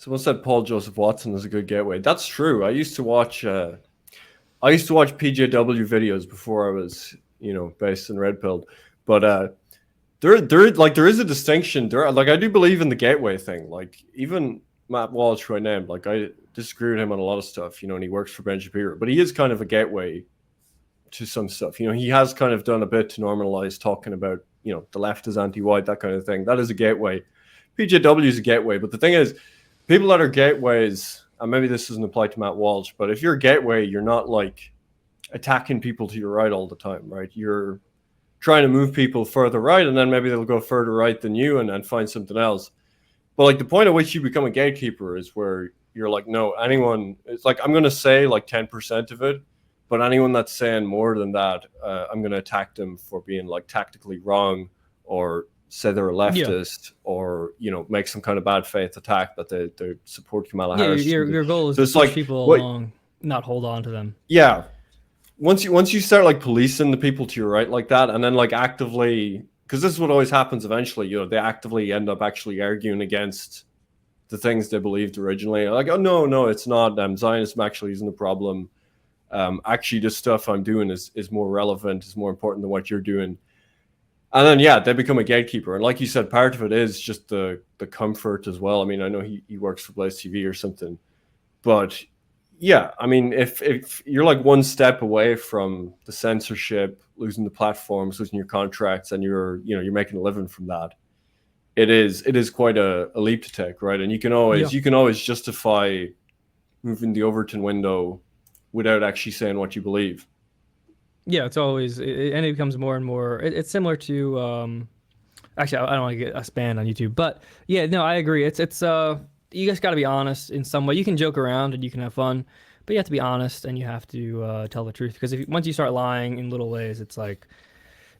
Someone said Paul Joseph Watson is a good gateway. That's true. I used to watch PJW videos before I was, based in Red Pill. But there is a distinction. I do believe in the gateway thing. Like even Matt Walsh, who I named, like I disagree with him on a lot of stuff, and he works for Ben Shapiro, but he is kind of a gateway to some stuff. He has kind of done a bit to normalize talking about, the left is anti-white, that kind of thing. That is a gateway. PJW is a gateway, but the thing is, people that are gateways, and maybe this doesn't apply to Matt Walsh, but if you're a gateway, you're not like attacking people to your right all the time, right? You're trying to move people further right, and then maybe they'll go further right than you and find something else. But like the point at which you become a gatekeeper is where you're like, no, anyone, it's like, I'm going to say like 10% of it, but anyone that's saying more than that, I'm going to attack them for being like tactically wrong, or say they're a leftist, or make some kind of bad faith attack that they support Kamala Harris. Your goal is to push people along, not hold on to them. Yeah. Once you start like policing the people to your right like that, and then like actively, because this is what always happens eventually, they actively end up actually arguing against the things they believed originally. Like, oh no, it's not. Zionism actually isn't a problem. Actually, this stuff I'm doing is more relevant, is more important than what you're doing. And then, they become a gatekeeper. And like you said, part of it is just the comfort as well. I mean, I know he works for Blaze TV or something. But, I mean, if you're like one step away from the censorship, losing the platforms, losing your contracts, and you're making a living from that, it is quite a leap to take, right? And you can always justify moving the Overton window without actually saying what you believe. Yeah, it's always, and it becomes more and more. It's similar to, actually, I don't want to get us banned on YouTube, but I agree. It's you just got to be honest in some way. You can joke around and you can have fun, but you have to be honest and you have to tell the truth. Because once you start lying in little ways, it's like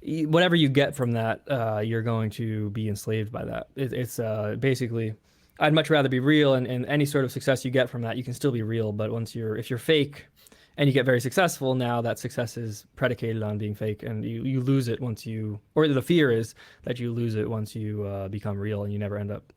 whatever you get from that, you're going to be enslaved by that. It's basically, I'd much rather be real, and any sort of success you get from that, you can still be real. But if you're fake, and you get very successful, now that success is predicated on being fake, and you lose it once or the fear is that you lose it once you become real, and you never end up.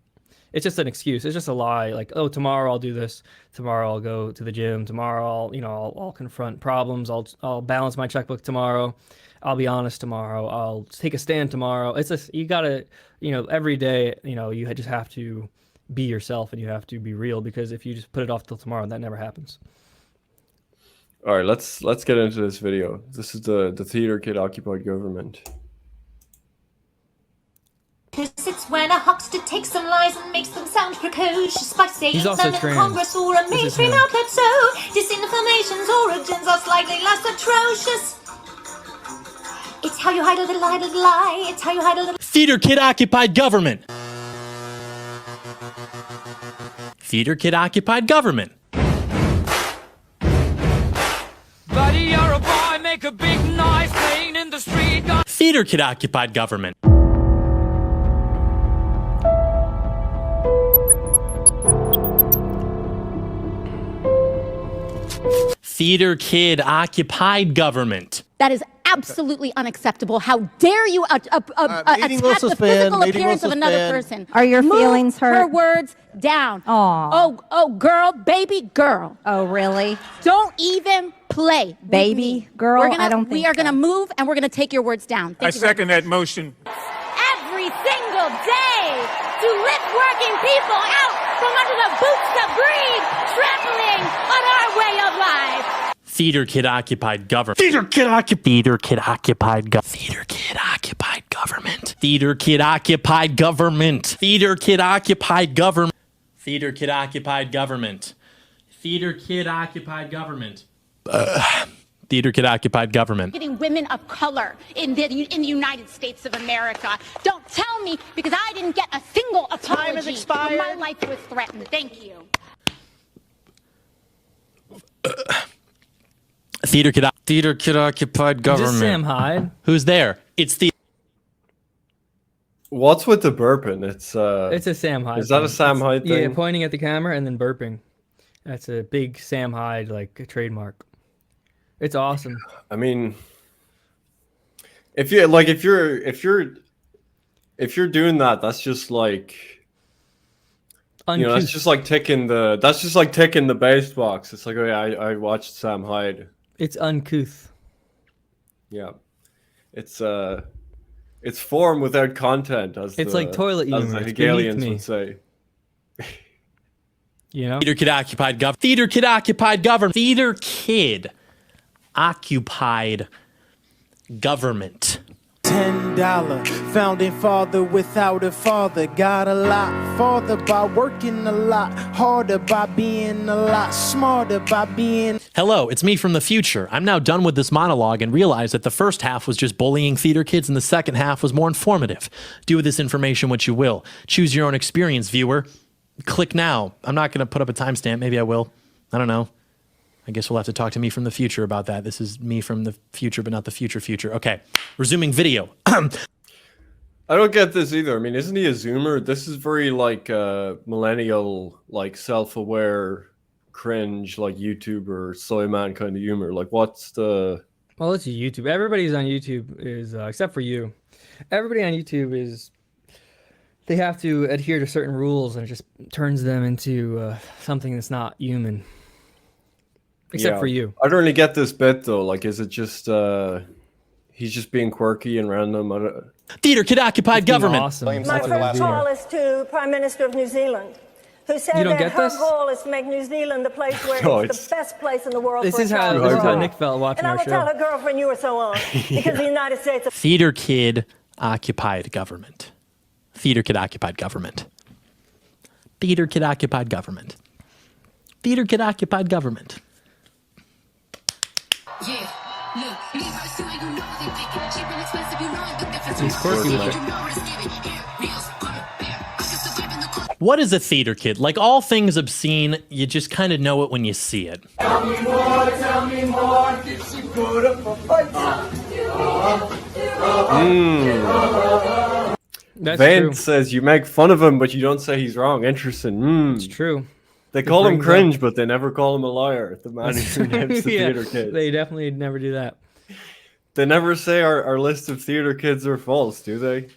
It's just an excuse. It's just a lie. Like, oh, tomorrow I'll do this. Tomorrow I'll go to the gym. Tomorrow I'll confront problems. I'll balance my checkbook tomorrow. I'll be honest tomorrow. I'll take a stand tomorrow. It's just, you gotta, every day, you just have to be yourself, and you have to be real, because if you just put it off till tomorrow, that never happens. All right, let's get into this video. This is the theater kid occupied government. It's when a huckster takes some lies and makes them sound precocious by saying them in Congress or a mainstream outlet. So disinformation's origins are slightly less atrocious. It's how you hide a little lie. It's how you hide a little. Theater kid occupied government. Theater kid occupied government. Buddy, you're a boy, make a big noise playing in the street. Theater kid occupied government. Theater kid occupied government. That is absolutely unacceptable. How dare you attack the physical appearance of another person? Are your feelings hurt? Her words down. Aww. Oh, girl, baby girl. Oh, really? Don't even play. Baby girl? I don't think we are going to move, and we're going to take your words down. I second that motion. Every single day to lift working people out from under the boots that breathe, trampling on our way of life. Theater kid occupied government. Theater kid occupied government. Theater kid occupied government. Theater kid occupied government. Theater kid occupied government. Theater kid occupied government. Theater kid occupied government. Theater kid occupied government. Getting women of color in the United States of America. Don't tell me, because I didn't get a single apology. Time has expired. When my life was threatened. Thank you. Theater kid occupied government. Is this Sam Hyde? Who's there? It's the. What's with the burping? It's a Sam Hyde. Is that a Sam Hyde thing? Yeah, pointing at the camera and then burping. That's a big Sam Hyde like trademark. It's awesome. I mean, if you're doing that, that's just like, You know, that's Uncouth. just like ticking the base box. It's like, oh yeah, I watched Sam Hyde. It's uncouth. Yeah, it's form without content, as It's the like toilet as humor. the It's beneath Hegelians me. would say. You know? Theater kid occupied government. Theater kid occupied government. Theater kid occupied government. $10 founding father without a father, got a lot farther by working a lot harder, by being a lot smarter, by being. Hello, it's me from the future. I'm now done with this monologue and realize that the first half was just bullying theater kids and the second half was more informative. Do with this information what you will. Choose your own experience, viewer. Click now. I'm not going to put up a timestamp. Maybe I will. I don't know. I guess we'll have to talk to me from the future about that. This is me from the future, but not the future. Okay, resuming video. I don't get this either. I mean, isn't he a Zoomer? This is very like millennial, like self-aware, cringe, like YouTuber, soy man kind of humor. Like, what's the? Well, it's YouTube. Everybody's on YouTube is except for you. Everybody on YouTube is. They have to adhere to certain rules, and it just turns them into something that's not human. Except for you. I don't really get this bit though. Like, is it just he's just being quirky and random? I don't... Theater kid occupied government. Awesome. My first call is to Prime Minister of New Zealand, who said that her goal is to make New Zealand the place where it's the best place in the world. This is how Nick felt watching our show. And I will tell her girlfriend you were so on because the United States. Theater kid occupied government. Theater kid occupied government. Theater kid occupied government. Theater kid occupied government. Yeah, look, He's quirky with it. What is a theater kid? Like all things obscene, you just kind of know it when you see it. Tell me more, did she put up a fight? That's Vance true. says you make fun of him, but you don't say he's wrong. Interesting. It's true. They call him cringe, but they never call him a liar. The man who names the theater kids. They definitely never do that. They never say our list of theater kids are false, do they?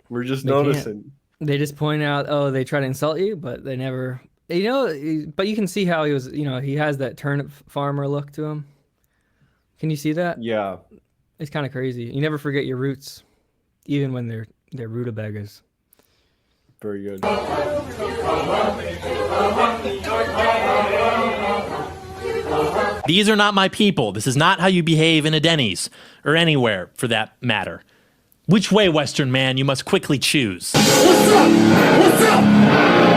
We're just noticing. They just point out, oh, they try to insult you, but they never, you know, but you can see how he was, you know, he has that turnip farmer look to him. Can you see that? Yeah. It's kind of crazy. You never forget your roots, even when they're rutabagas. Very good. These are not my people. This is not how you behave in a Denny's, or anywhere for that matter. Which way, Western man, you must quickly choose. What's up? What's up?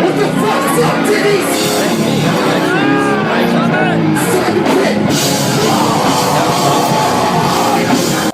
What the fuck's up,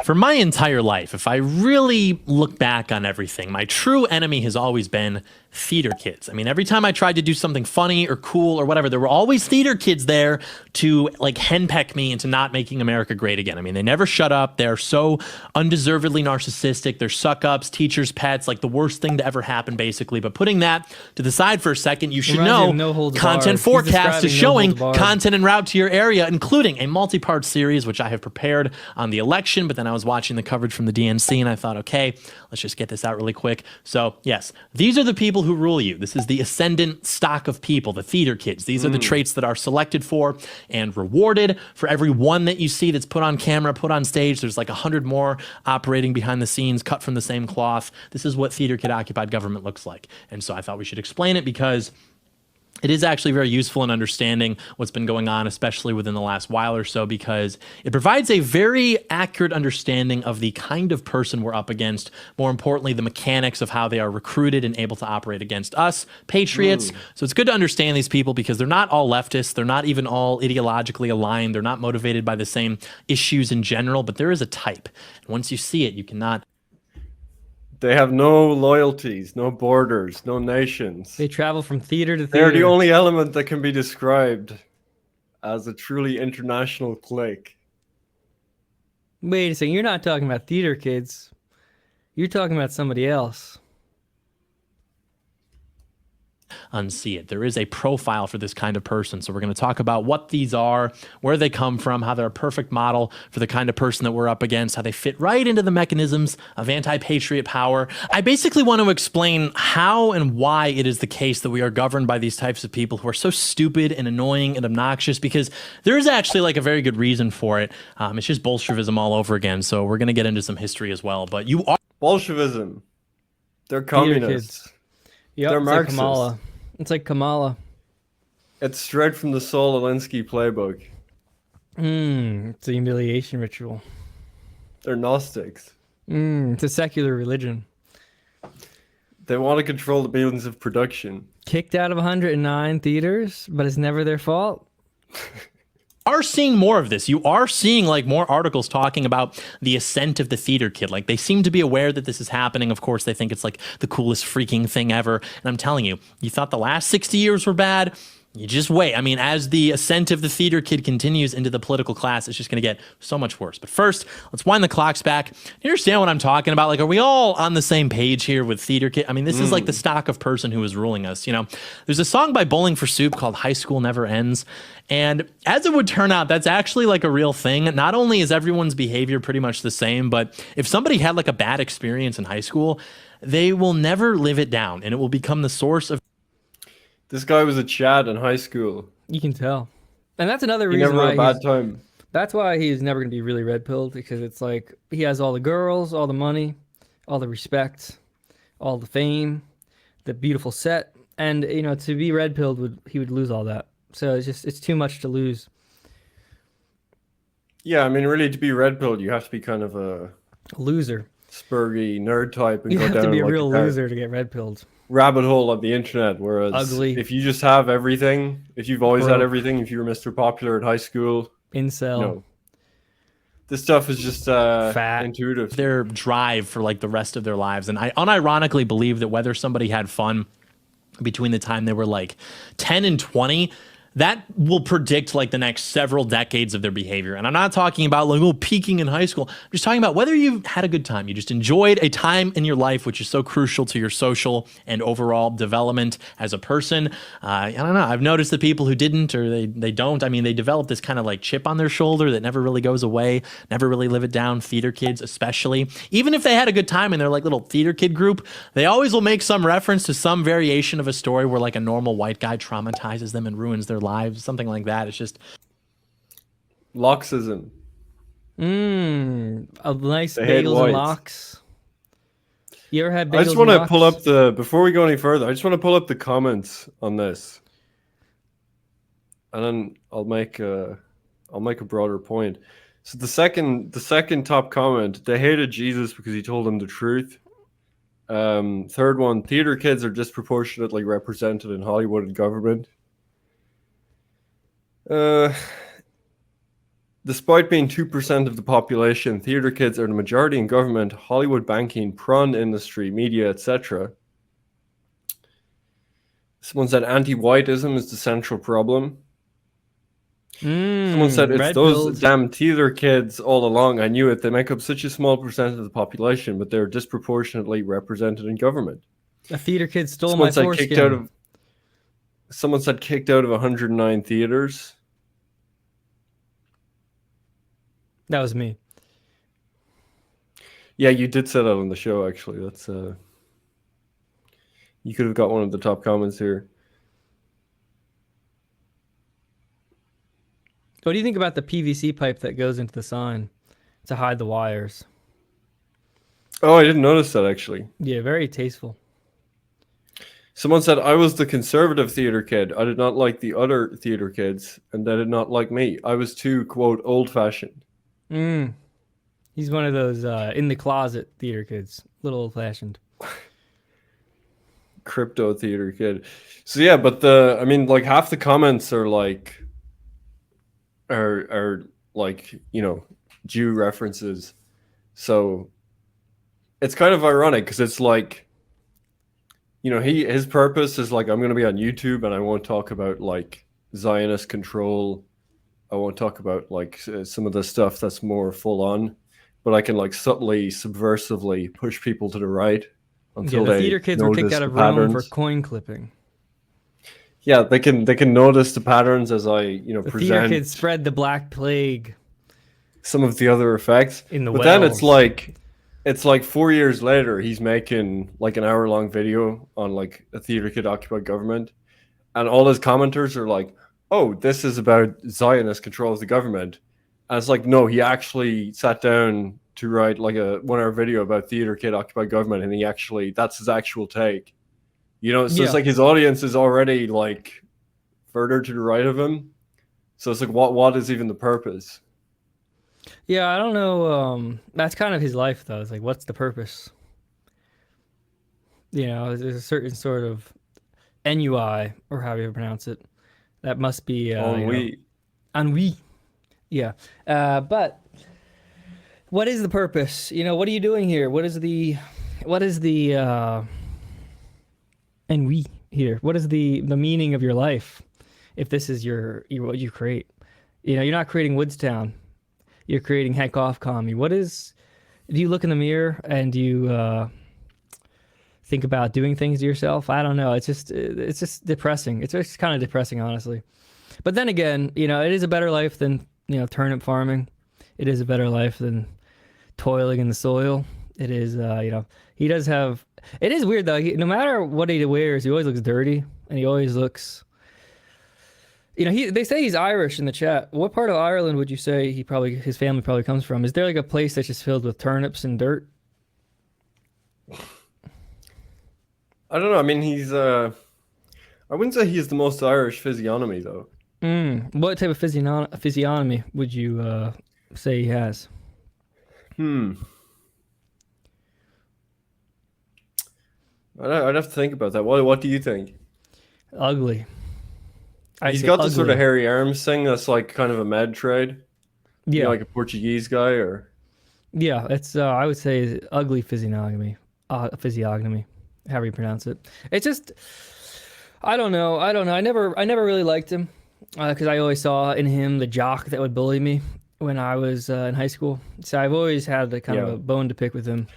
For my entire life, if I really look back on everything, my true enemy has always been theater kids. I mean, every time I tried to do something funny or cool or whatever, there were always theater kids there to like henpeck me into not making America great again. I mean, they never shut up. They're so undeservedly narcissistic. They're suck-ups, teachers' pets, like the worst thing to ever happen, basically. But putting that to the side for a second, you should know Content Forecast is showing content en route to your area, including a multi-part series, which I have prepared on the election, but then I was watching the coverage from the DNC and I thought, okay, let's just get this out really quick. So yes, these are the people who rule you. This is the ascendant stock of people, the theater kids. These are the traits that are selected for and rewarded. For every one that you see that's put on camera, put on stage, there's like 100 more operating behind the scenes, cut from the same cloth. This is what theater kid occupied government looks like. And so I thought we should explain it because it is actually very useful in understanding what's been going on, especially within the last while or so, because it provides a very accurate understanding of the kind of person we're up against. More importantly, the mechanics of how they are recruited and able to operate against us, patriots. So it's good to understand these people because they're not all leftists. They're not even all ideologically aligned. They're not motivated by the same issues in general, but there is a type. And once you see it, you cannot... They have no loyalties, no borders, no nations. They travel from theater to theater. They're the only element that can be described as a truly international clique. Wait a second, you're not talking about theater kids. You're talking about somebody else. unsee it. There is a profile for this kind of person. So we're going to talk about what these are, where they come from, how they're a perfect model for the kind of person that we're up against, how they fit right into the mechanisms of anti-patriot power. I basically want to explain how and why it is the case that we are governed by these types of people who are so stupid and annoying and obnoxious, because there is actually like a very good reason for it. It's just Bolshevism all over again. So we're going to get into some history as well. But you are Bolshevism. They're communists. Yep, They're it's Marxists. like Kamala. It's like Kamala. It's straight from the Saul Alinsky playbook. It's a humiliation ritual. They're Gnostics. It's a secular religion. They want to control the means of production. Kicked out of 109 theaters, but it's never their fault. Are seeing more of this. You are seeing like more articles talking about the ascent of the theater kid. Like they seem to be aware that this is happening. Of course, they think it's like the coolest freaking thing ever. And I'm telling you, you thought the last 60 years were bad. You just wait. I mean, as the ascent of the theater kid continues into the political class, it's just going to get so much worse. But first, let's wind the clocks back. You understand what I'm talking about? Like, are we all on the same page here with theater kid? I mean, this is like the stock of person who is ruling us. You know, there's a song by Bowling for Soup called High School Never Ends. And as it would turn out, that's actually like a real thing. Not only is everyone's behavior pretty much the same, but if somebody had like a bad experience in high school, they will never live it down and it will become the source of. This guy was a Chad in high school. You can tell. And that's another He reason never why had a bad time. That's why he's never going to be really red-pilled, because it's like he has all the girls, all the money, all the respect, all the fame, the beautiful set. And, you know, to be red-pilled, he would lose all that. So it's too much to lose. Yeah, I mean, really, to be red-pilled, you have to be kind of a loser. Spurgy nerd type. And you go have down to be a like real loser to get red-pilled. Rabbit hole of the internet, whereas Ugly. if you just have everything, if you've always had everything, if you were Mr. Popular at high school, incel. No. This stuff is just fat, intuitive. Their drive for like the rest of their lives. And I unironically believe that whether somebody had fun between the time they were like 10 and 20, that will predict like the next several decades of their behavior. And I'm not talking about like, peaking in high school. I'm just talking about whether you had a good time. You just enjoyed a time in your life, which is so crucial to your social and overall development as a person. I don't know. I've noticed that people who didn't, or they don't, I mean, they develop this kind of like chip on their shoulder that never really goes away, never really live it down. Theater kids, especially, even if they had a good time in their like little theater kid group, they always will make some reference to some variation of a story where like a normal white guy traumatizes them and ruins their lives, something like that. It's just Loxism. A nice bagels and lox. You ever had bagels? I just want to pull up before we go any further, I just want to pull up the comments on this, and then I'll make a broader point. So the second top comment: they hated Jesus because he told them the truth. Third one: theater kids are disproportionately represented in Hollywood and government. Despite being 2% of the population, theater kids are the majority in government, Hollywood, banking, prawn industry, media, etc. Someone said anti-whiteism is the central problem. Someone said it's those damn theater kids all along. I knew it. They make up such a small percent of the population, but they're disproportionately represented in government. A theater kid stole my foreskin. Someone said kicked out of 109 theaters. That was me. Yeah, you did say that on the show, actually. That's you could have got one of the top comments here. What do you think about the PVC pipe that goes into the sign to hide the wires? Oh, I didn't notice that, actually. Yeah, very tasteful. Someone said, I was the conservative theater kid. I did not like the other theater kids, and they did not like me. I was too, quote, old-fashioned. He's one of those in the closet theater kids, little old fashioned. Crypto theater kid. So yeah, but I mean, like half the comments are like you know, Jew references. So it's kind of ironic because it's like, you know, his purpose is like, I'm going to be on YouTube and I won't talk about like Zionist control. I won't talk about like some of the stuff that's more full on, but I can like subtly, subversively push people to the right until the theater kids were kicked out of Rome for coin clipping. Yeah, they can notice the patterns as I The theater present kids spread the Black Plague some of the other effects. in the But wells. then it's like 4 years later, he's making like an hour-long video on like a theater kid occupied government, and all his commenters are like, "Oh, this is about Zionist control of the government," and it's like, no, he actually sat down to write like a 1 hour video about theater kid occupied government, and that's his actual take. So it's like his audience is already like further to the right of him. So it's like, what is even the purpose? Yeah, I don't know. That's kind of his life, though. It's like, what's the purpose? There's a certain sort of ennui, or however you pronounce it, that must be Ennui. Ennui. Yeah. But what is the purpose? What are you doing here? What is the ennui here? What is the meaning of your life? If this is what you create, you're not creating Woodstown. You're creating Heck Off Commie. Do you look in the mirror and do you think about doing things to yourself? I don't know. It's just depressing. It's just kind of depressing, honestly. But then again, it is a better life than, turnip farming. It is a better life than toiling in the soil. It is, he does have, it is weird though. No matter what he wears, he always looks dirty, and he always looks, they say he's Irish in the chat. What part of Ireland would you say his family probably comes from? Is there like a place that's just filled with turnips and dirt? I don't know. I mean, I wouldn't say he's the most Irish physiognomy though. What type of physiognomy would you say he has? I'd have to think about that. What do you think? Ugly. He's got the sort of hairy arms thing that's like kind of a med trade. Yeah. Like a Portuguese guy or... Yeah, it's I would say ugly physiognomy, however you pronounce it. It's just, I don't know. I never really liked him because I always saw in him the jock that would bully me when I was in high school. So I've always had a kind of a bone to pick with him.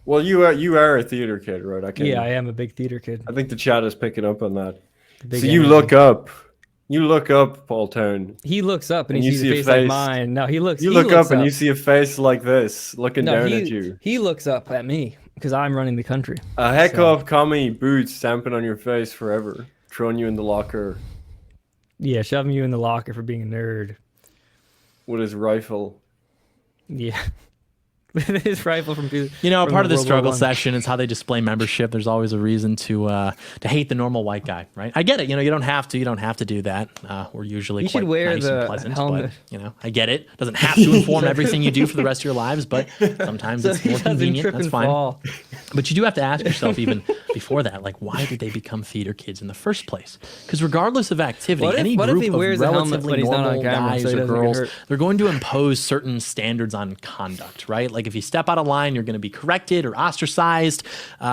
Well, you are a theater kid, right? I am a big theater kid. I think the chat is picking up on that. So you look up Paul Town. He looks up and he sees a face like mine. No, he looks. You look up and you see a face like this looking down at you. He looks up at me because I'm running the country. A Heck Off Commie boots stamping on your face forever, throwing you in the locker. Yeah, shoving you in the locker for being a nerd. With his rifle. Yeah. His rifle from part of the struggle session is how they display membership. There's always a reason to hate the normal white guy, right? I get it. You don't have to do that. We're usually quite nice and pleasant, helmet. But I get it. Doesn't have to inform everything you do for the rest of your lives, but sometimes it's more convenient. That's fine. But you do have to ask yourself even before that, like, why did they become theater kids in the first place? Because regardless of activity, any group of relatively normal guys or girls, they're going to impose certain standards on conduct, right? Like if you step out of line, you're going to be corrected or ostracized.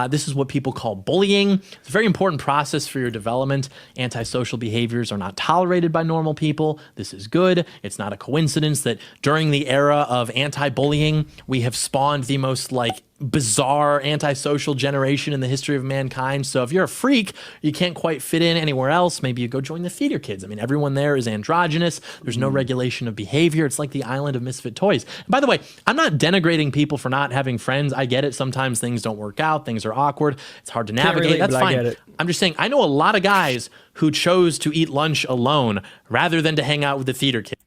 This is what people call bullying. It's a very important process for your development. Antisocial behaviors are not tolerated by normal people. This is good. It's not a coincidence that during the era of anti-bullying, we have spawned the most bizarre antisocial generation in the history of mankind. So if you're a freak, you can't quite fit in anywhere else, maybe you go join the theater kids. I mean, everyone there is androgynous. There's no regulation of behavior. It's like the island of misfit toys. And by the way, I'm not denigrating people for not having friends. I get it. Sometimes things don't work out. Things are awkward. It's hard to navigate. That's fine. I'm just saying, I know a lot of guys who chose to eat lunch alone rather than to hang out with the theater kids.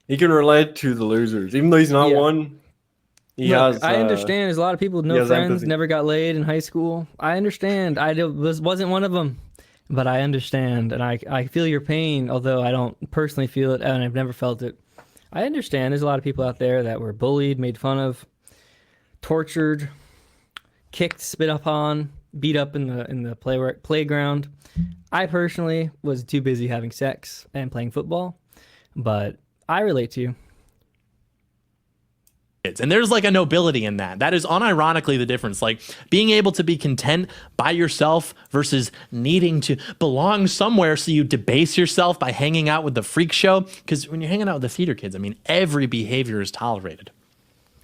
He can relate to the losers, even though he's not one. I understand. There's a lot of people with no friends, empathy. Never got laid in high school. I understand. I wasn't one of them, but I understand, and I feel your pain, although I don't personally feel it, and I've never felt it. I understand. There's a lot of people out there that were bullied, made fun of, tortured, kicked, spit upon, beat up in the playground. I personally was too busy having sex and playing football, but I relate to you. And there's a nobility in that. That is unironically the difference. Like being able to be content by yourself versus needing to belong somewhere, so you debase yourself by hanging out with the freak show. Because when you're hanging out with the theater kids, I mean, every behavior is tolerated.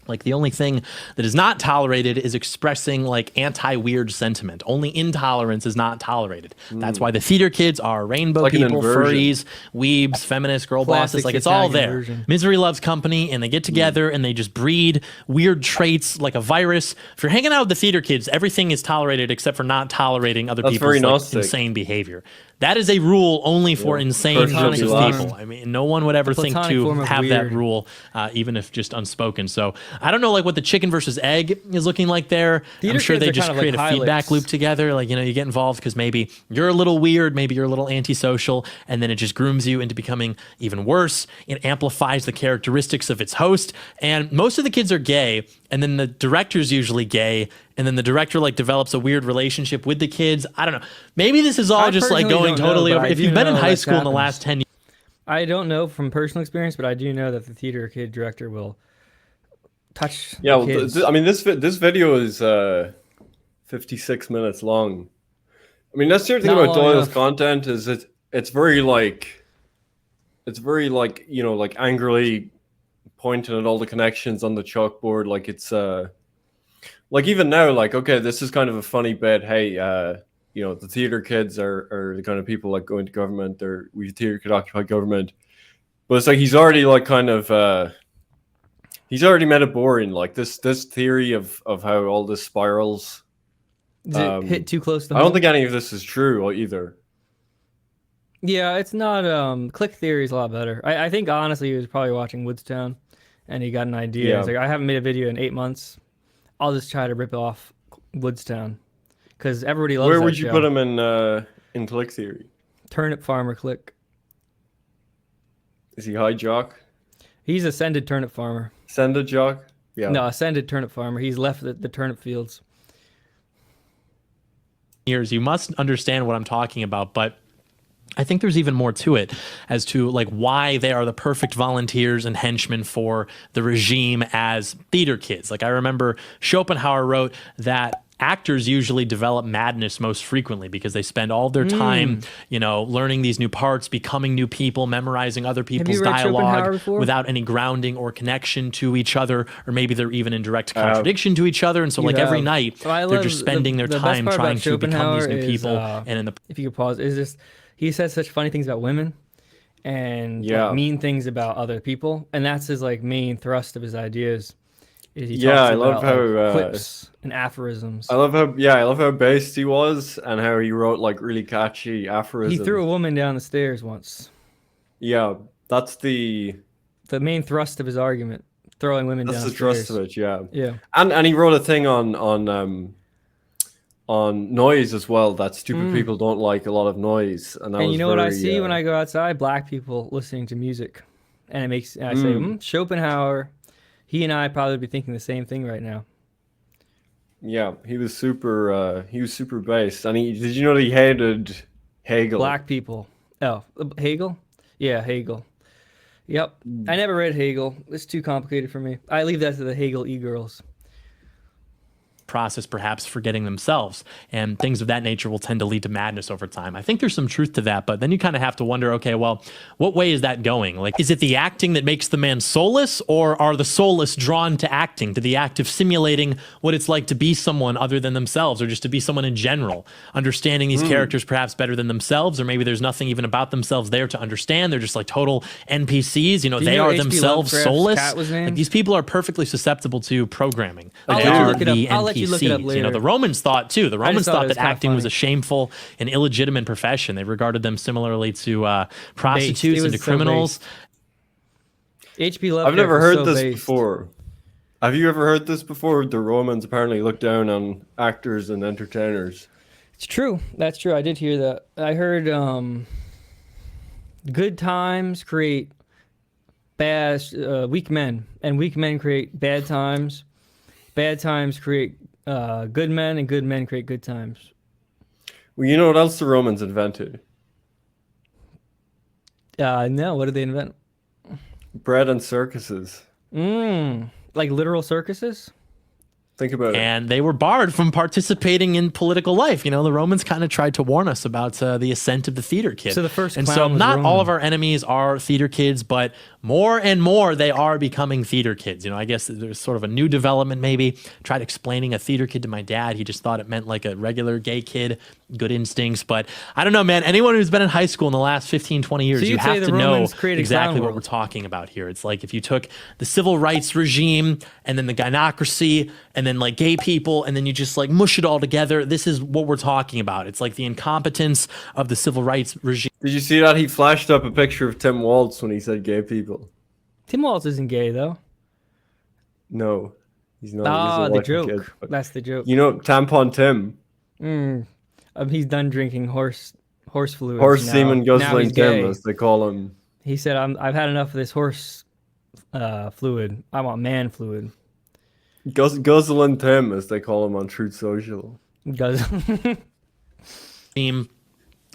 Like the only thing that is not tolerated is expressing like anti-weird sentiment. Only intolerance is not tolerated. That's why the theater kids are rainbow like people, furries, weebs, feminists, girl bosses. Like it's all there. Inversion. Misery loves company, and they get together and they just breed weird traits like a virus. If you're hanging out with the theater kids, everything is tolerated except for not tolerating other people's like, insane behavior. That is a rule only for insane groups of people. I mean, no one would ever think to have that rule, even if just unspoken. So I don't know like what the chicken versus egg is looking like there. I'm sure they just create a feedback loop together. Like, you know, you get involved because maybe you're a little weird, maybe you're a little antisocial, and then it just grooms you into becoming even worse. It amplifies the characteristics of its host. And most of the kids are gay, and then the director's usually gay, and then the director like develops a weird relationship with the kids. I don't know. Maybe this is all just like going totally over. If you've been in high school in the last 10 years. I don't know from personal experience, but I do know that the theater kid director will touch kids. I mean, this video is 56 minutes long. I mean, that's the thing about Doyle's content is it's very like, you know, like angrily pointing at all the connections on the chalkboard. Like it's like even now, like, okay, this is kind of a funny bit. Hey, you know, the theater kids are the kind of people like going to government, or we theater could occupy government. But it's like he's already like kind of he's already made it boring. Like this theory of how all this spirals. Does it hit too close to home? I don't think any of this is true either. Yeah, it's not. Click theory is a lot better. I think honestly, he was probably watching Woodstown, and he got an idea. Yeah. He's like, I haven't made a video in 8 months. I'll just try to rip off Woodstown, because everybody loves. Where that would you show. put him in Click Theory? Turnip Farmer Click. Is he high jock? He's ascended turnip farmer. Ascended jock? Yeah. No, ascended turnip farmer. He's left the turnip fields. You must understand what I'm talking about, but I think there's even more to it as to like why they are the perfect volunteers and henchmen for the regime as theater kids. Like I remember Schopenhauer wrote that actors usually develop madness most frequently because they spend all their time, you know, learning these new parts, becoming new people, memorizing other people's dialogue without any grounding or connection to each other, or maybe they're even in direct contradiction to each other. And so like every night they're just spending their time trying to become these new people. And in the if you could pause, is just he says such funny things about women and like, mean things about other people, and that's his like main thrust of his ideas. I love how quips and aphorisms. I love how based he was, and how he wrote like really catchy aphorisms. He threw a woman down the stairs once. Yeah, that's the main thrust of his argument. Throwing women down the stairs. That's the thrust of it. Yeah. Yeah. And he wrote a thing on noise as well. That stupid people don't like a lot of noise, and you know what I see when I go outside? Black people listening to music, and it makes I say Schopenhauer. He and I probably be thinking the same thing right now. Yeah, he was super based, and did you know that he hated Hegel? Black people. Oh, Hegel? Yeah, Hegel. Yep. I never read Hegel. It's too complicated for me. I leave that to the Hegel e-girls. Process, perhaps forgetting themselves, and things of that nature will tend to lead to madness over time. I think there's some truth to that, but then you kind of have to wonder, okay, well, what way is that going? Like, is it the acting that makes the man soulless, or are the soulless drawn to acting, to the act of simulating what it's like to be someone other than themselves, or just to be someone in general, understanding these characters perhaps better than themselves, or maybe there's nothing even about themselves there to understand. They're just like total NPCs, you know, they are themselves soulless. Like, these people are perfectly susceptible to programming. They are the NPCs. You look it up later. You know, the Romans thought too. The Romans thought that acting was a shameful and illegitimate profession. They regarded them similarly to prostitutes and to criminals. H.P. Lovecraft. I've never heard this before. Have you ever heard this before? The Romans apparently looked down on actors and entertainers. It's true. That's true. I did hear that. I heard good times create bad, weak men, and weak men create bad times. Bad times create good men, and good men create good times. Well, you know what else the Romans invented? No, what did they invent? Bread and circuses. Like literal circuses? Think about it. And they were barred from participating in political life. You know, the Romans kind of tried to warn us about the ascent of the theater kid. So the first and clown so was not Roman. all of our enemies are theater kids, but more and more they are becoming theater kids. You know, I guess there's sort of a new development maybe. Tried explaining a theater kid to my dad. He just thought it meant like a regular gay kid, good instincts. But I don't know, man. Anyone who's been in high school in the last 15, 20 years, So you have to know Romans created exactly clown what we're talking about here. It's like if you took the civil rights regime and then the gynocracy and then like gay people, and then you just like mush it all together. This is what we're talking about. It's like the incompetence of the civil rights regime. Did you see that? He flashed up a picture of Tim Waltz when he said gay people. Tim Waltz isn't gay, though. No, he's not. Ah, He's a the white joke. kid, That's the joke. you know, Tampon Tim. He's done drinking horse fluid. Horse semen guzzling Tim, as they call him. He said, I've had enough of this horse fluid. I want man fluid. Guzzling Tim, as they call him on Truth Social.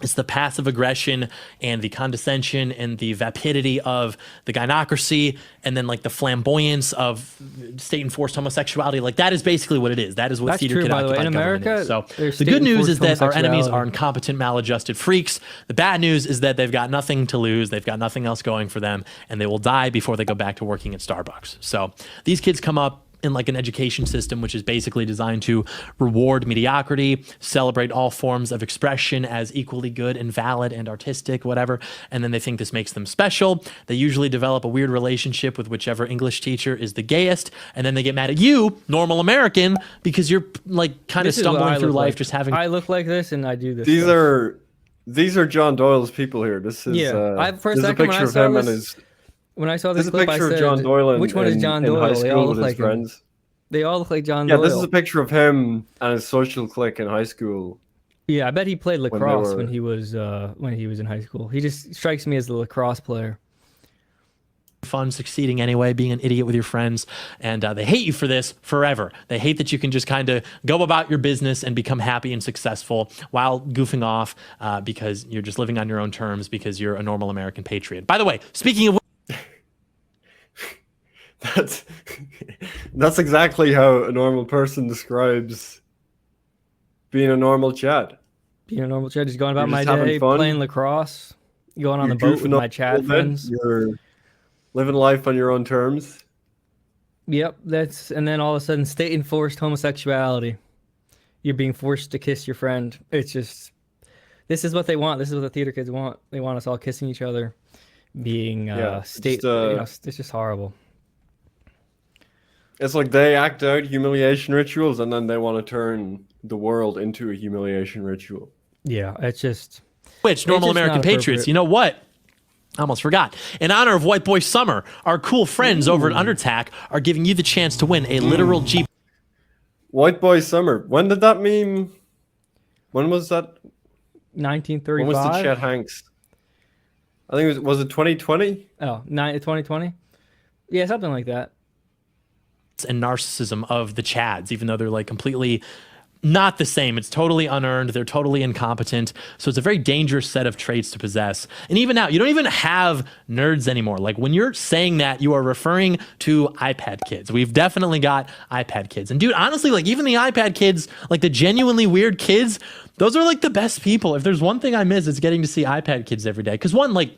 It's the passive aggression and the condescension and the vapidity of the gynocracy, and then like the flamboyance of state-enforced homosexuality. Like that is basically what it is. That is what That's theater true, kid by the way. occupied In government America, is. So there's the good news is state-enforced that our enemies homosexuality. are incompetent, maladjusted freaks. The bad news is that they've got nothing to lose. They've got nothing else going for them, and they will die before they go back to working at Starbucks. So these kids come up in like an education system which is basically designed to reward mediocrity, celebrate all forms of expression as equally good and valid and artistic, whatever, and then they think this makes them special. They usually develop a weird relationship with whichever English teacher is the gayest, and then they get mad at you, normal American, because you're like kind of stumbling through life, just having... I look like this and I do this. These are John Doyle's people here. This is First there's a picture of him and his... When I saw this There's a clip, picture I said, of John Doyle which one is John in Doyle? high They all school look with like his friends. him. They all look like John Doyle. Yeah, this is a picture of him and his social clique in high school. Yeah, I bet he played lacrosse when he was in high school. He just strikes me as the lacrosse player. Fun, succeeding anyway, being an idiot with your friends, and they hate you for this forever. They hate that you can just kind of go about your business and become happy and successful while goofing off because you're just living on your own terms because you're a normal American patriot. By the way, speaking of... That's exactly how a normal person describes being a normal Chad. Being a normal Chad, just going about my day, playing lacrosse, going on the boat with my Chad friends. You're living life on your own terms. Yep, and then all of a sudden, state-enforced homosexuality. You're being forced to kiss your friend. It's just, this is what they want. This is what the theater kids want. They want us all kissing each other, being it's just horrible. It's like they act out humiliation rituals and then they want to turn the world into a humiliation ritual. Yeah, it's just... Which, normal American patriots, you know what? I almost forgot. In honor of White Boy Summer, our cool friends over at Undertack are giving you the chance to win a literal Jeep. White Boy Summer. When did that meme... When was that? 1935? When was the Chet Hanks? I think was it 2020? Oh, 2020? Yeah, something like that. And narcissism of the Chads, even though they're like completely not the same. It's totally unearned. They're totally incompetent. So it's a very dangerous set of traits to possess. And even now, you don't even have nerds anymore. Like when you're saying that, you are referring to iPad kids. We've definitely got iPad kids. And dude, honestly, like even the iPad kids, like the genuinely weird kids, those are like the best people. If there's one thing I miss, it's getting to see iPad kids every day. Because one, like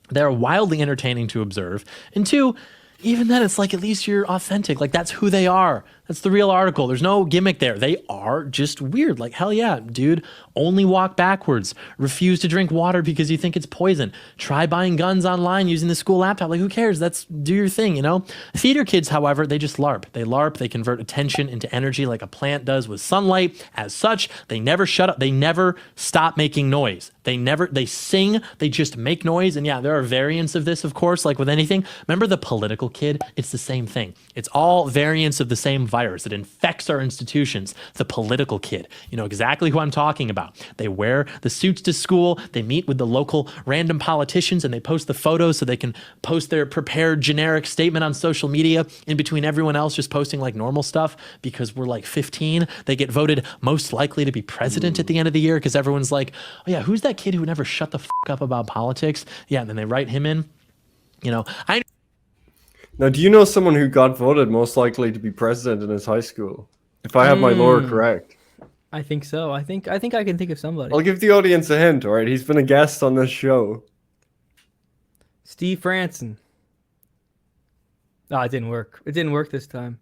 they're wildly entertaining to observe. And two, even then, it's like at least you're authentic. Like that's who they are. That's the real article. There's no gimmick there. They are just weird. Like, hell yeah, dude. Only walk backwards. Refuse to drink water because you think it's poison. Try buying guns online using the school laptop. Like, who cares? Do your thing, you know? Theater kids, however, they just LARP. They LARP. They convert attention into energy like a plant does with sunlight. As such, they never shut up. They never stop making noise. They sing. They just make noise. And yeah, there are variants of this, of course, like with anything. Remember the political kid? It's the same thing. It's all variants of the same virus. It infects our institutions. The political kid. You know exactly who I'm talking about. They wear the suits to school. They meet with the local random politicians and they post the photos so they can post their prepared generic statement on social media in between everyone else just posting like normal stuff because we're like 15. They get voted most likely to be president at the end of the year because everyone's like, oh yeah, who's that kid who never shut the fuck up about politics? Yeah, and then they write him in. You know, Now, do you know someone who got voted most likely to be president in his high school? If I have my lore correct. I think so. I think I can think of somebody. I'll give the audience a hint, all right? He's been a guest on this show. Steve Franson. Oh, it didn't work. It didn't work this time.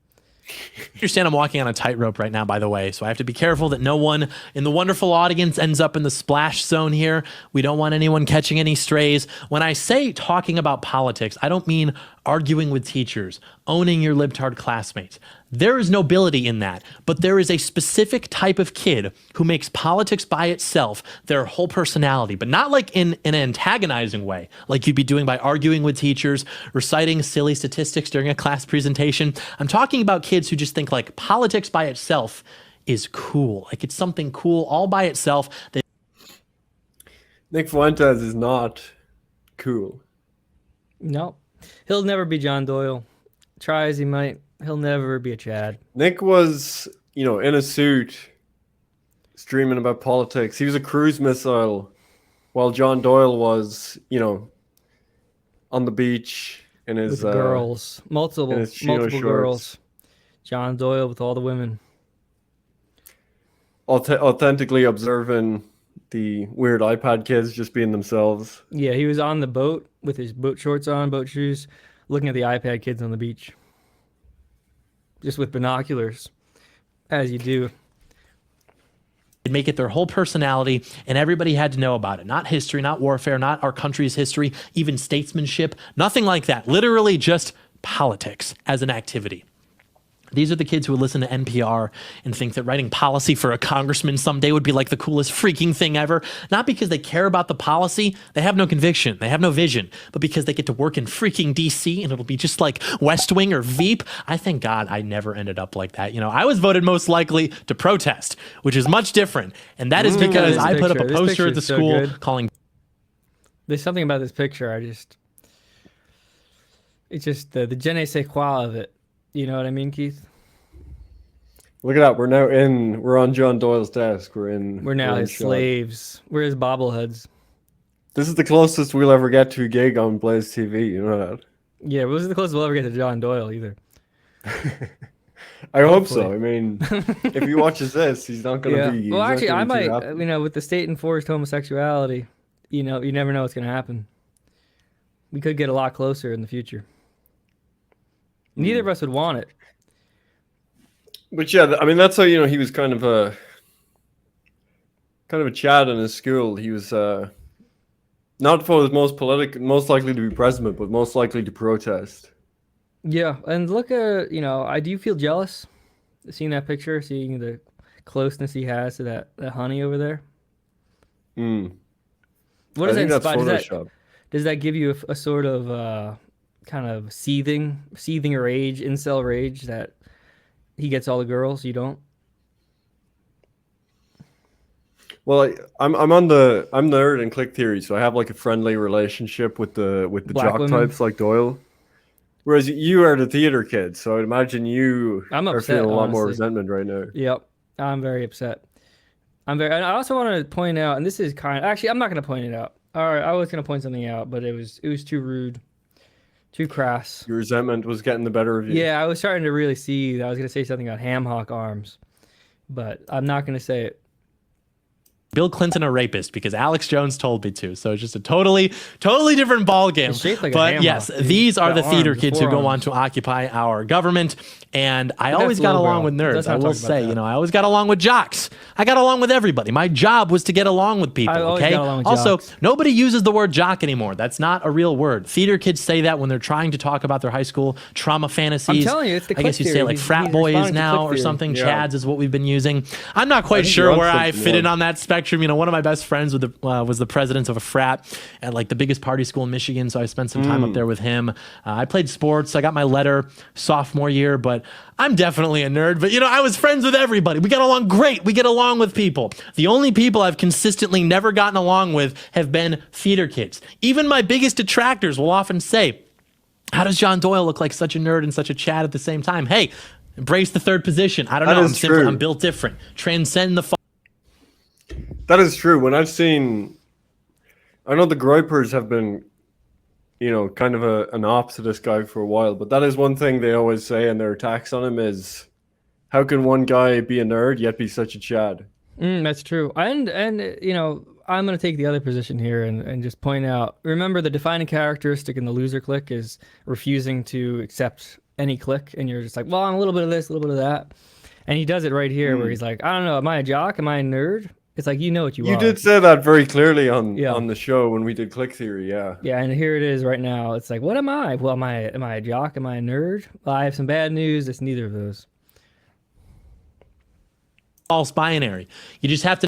You understand I'm walking on a tightrope right now, by the way, so I have to be careful that no one in the wonderful audience ends up in the splash zone here. We don't want anyone catching any strays. When I say talking about politics, I don't mean arguing with teachers, owning your libtard classmates. There is nobility in that, but there is a specific type of kid who makes politics by itself their whole personality, but not like in an antagonizing way, like you'd be doing by arguing with teachers, reciting silly statistics during a class presentation. I'm talking about kids who just think like politics by itself is cool. Like it's something cool all by itself. Nick Fuentes is not cool. No. He'll never be John Doyle. Try as he might, he'll never be a Chad. Nick was, in a suit, streaming about politics. He was a cruise missile, while John Doyle was, on the beach in his with girls, multiple shorts. girls. John Doyle with all the women. Authentically observing the weird iPad kids just being themselves. Yeah, he was on the boat with his boat shorts on, boat shoes, looking at the iPad kids on the beach. Just with binoculars, as you do. Make it their whole personality, and everybody had to know about it. Not history, not warfare, not our country's history, even statesmanship, nothing like that. Literally just politics as an activity. These are the kids who would listen to NPR and think that writing policy for a congressman someday would be like the coolest freaking thing ever. Not because they care about the policy, they have no conviction, they have no vision, but because they get to work in freaking DC and it'll be just like West Wing or Veep. I thank God I never ended up like that. I was voted most likely to protest, which is much different. And that is because I put up a poster at the school calling. There's something about this picture. It's just the je ne sais quoi of it. You know what I mean, Keith? Look at that. We're on John Doyle's desk. We're now his slaves. We're his bobbleheads. This is the closest we'll ever get to a gig on Blaze TV. You know that? Yeah, this is the closest we'll ever get to John Doyle either. I hope so. I mean, if he watches this, he's not going to be. Well, actually, I might. With the state enforced homosexuality, you never know what's going to happen. We could get a lot closer in the future. Neither of us would want it. But yeah, I mean, that's how he was kind of a Chad in his school. He was not for the most likely to be president, but most likely to protest. Yeah, and look at do you feel jealous seeing that picture, seeing the closeness he has to that honey over there? What does that inspire? Does that give you a sort of kind of seething rage, incel rage that he gets all the girls, you don't? Well, I'm nerd in click theory, so I have like a friendly relationship with the jock women types like Doyle. Whereas you are the theater kid, so I'd imagine I'm are upset, feeling a lot more honestly. resentment right now. Yep, I'm very upset. I also want to point out, and this is actually I'm not going to point it out. All right, I was going to point something out, but it was too rude. Too crass. Your resentment was getting the better of you. Yeah, I was starting to really see. I was going to say something about ham hock arms, but I'm not going to say it. Bill Clinton a rapist because Alex Jones told me to. So it's just a totally different ball game. Like but yes, these are the theater kids who go on to occupy our government. And I always got along with nerds. I will say, I always got along with jocks. I got along with everybody. My job was to get along with people. Okay. Also, nobody uses the word jock anymore. That's not a real word. Theater kids say that when they're trying to talk about their high school trauma fantasies. I'm telling you, it's the I guess you say like frat boys now or something. Yeah. Chads is what we've been using. I'm not quite sure where I fit in on that spectrum. One of my best friends was the president of a frat at like the biggest party school in Michigan. So I spent some time up there with him. I played sports. I got my letter sophomore year, but I'm definitely a nerd. But I was friends with everybody. We got along great. We get along with people. The only people I've consistently never gotten along with have been theater kids. Even my biggest detractors will often say, how does John Doyle look like such a nerd and such a Chad at the same time? Hey, embrace the third position. I don't know. I'm built different. Transcend the That is true. When I know the Groypers have been, kind of an op to this guy for a while. But that is one thing they always say in their attacks on him is, how can one guy be a nerd yet be such a Chad? That's true. And I'm going to take the other position here and just point out, remember the defining characteristic in the loser clique is refusing to accept any clique. And you're just like, well, I'm a little bit of this, a little bit of that. And he does it right here where he's like, I don't know, am I a jock? Am I a nerd? It's like, you know what you are. You did say that very clearly on the show when we did Click Theory, yeah. Yeah, and here it is right now. It's like, what am I? Well, am I a jock? Am I a nerd? Well, I have some bad news. It's neither of those. False binary. You just have to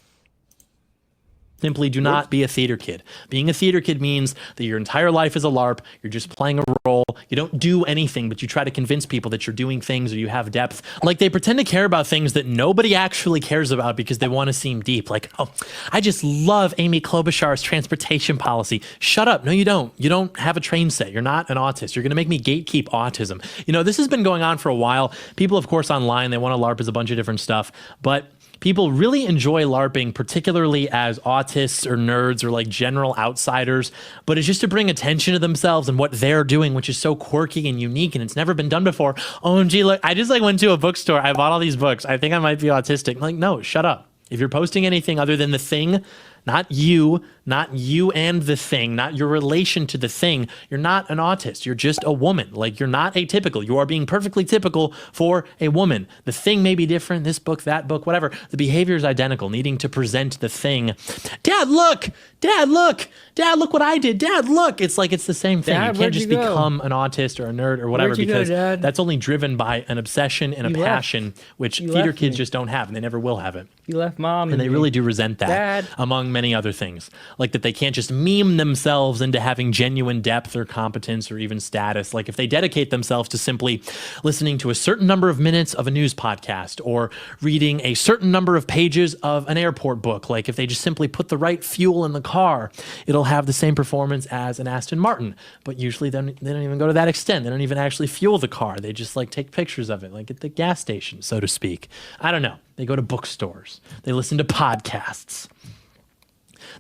simply do not be a theater kid. Being a theater kid means that your entire life is a LARP. You're just playing a role. You don't do anything, but you try to convince people that you're doing things or you have depth. Like they pretend to care about things that nobody actually cares about because they want to seem deep. Like, oh, I just love Amy Klobuchar's transportation policy. Shut up. No, you don't. You don't have a train set. You're not an autist. You're going to make me gatekeep autism. This has been going on for a while. People, of course, online, they want to LARP as a bunch of different stuff, but people really enjoy LARPing, particularly as autists or nerds or like general outsiders, but it's just to bring attention to themselves and what they're doing, which is so quirky and unique and it's never been done before. OMG, look, I just went to a bookstore. I bought all these books. I think I might be autistic. I'm like, no, shut up. If you're posting anything other than the thing, not you and the thing, not your relation to the thing, you're not an autist. You're just a woman. Like, you're not atypical. You are being perfectly typical for a woman. The thing may be different, this book, that book, whatever. The behavior is identical, needing to present the thing. Dad, look! Dad, look! Dad, look what I did! Dad, look! It's like it's the same thing. Dad, you can't just become an autist or a nerd or whatever because that's only driven by an obsession and a passion, which theater kids just don't have, and they never will have it. You left Mom and they really do resent that, Dad. Among many other things. Like that they can't just meme themselves into having genuine depth or competence or even status. Like if they dedicate themselves to simply listening to a certain number of minutes of a news podcast or reading a certain number of pages of an airport book, like if they just simply put the right fuel in the car, it'll have the same performance as an Aston Martin. But usually they don't even go to that extent. They don't even actually fuel the car. They just like take pictures of it, like at the gas station, so to speak. I don't know. They go to bookstores. They listen to podcasts.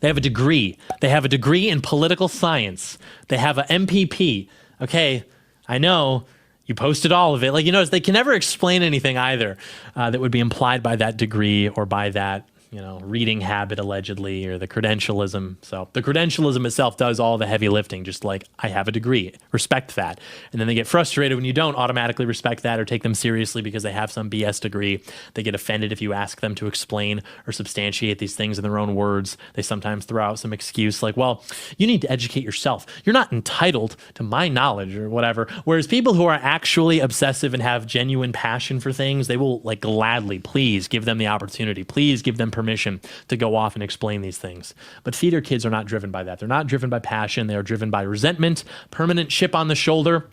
They have a degree. They have a degree in political science. They have an MPP. Okay, I know you posted all of it. Like, they can never explain anything either that would be implied by that degree or by that, reading habit allegedly, or the credentialism. So the credentialism itself does all the heavy lifting, just like I have a degree, respect that. And then they get frustrated when you don't automatically respect that or take them seriously because they have some BS degree. They get offended if you ask them to explain or substantiate these things in their own words. They sometimes throw out some excuse like, well, you need to educate yourself. You're not entitled to my knowledge or whatever. Whereas people who are actually obsessive and have genuine passion for things, they will like gladly, please give them the opportunity. Please give them permission to go off and explain these things. But theater kids are not driven by that. They're not driven by passion. They are driven by resentment, permanent chip on the shoulder,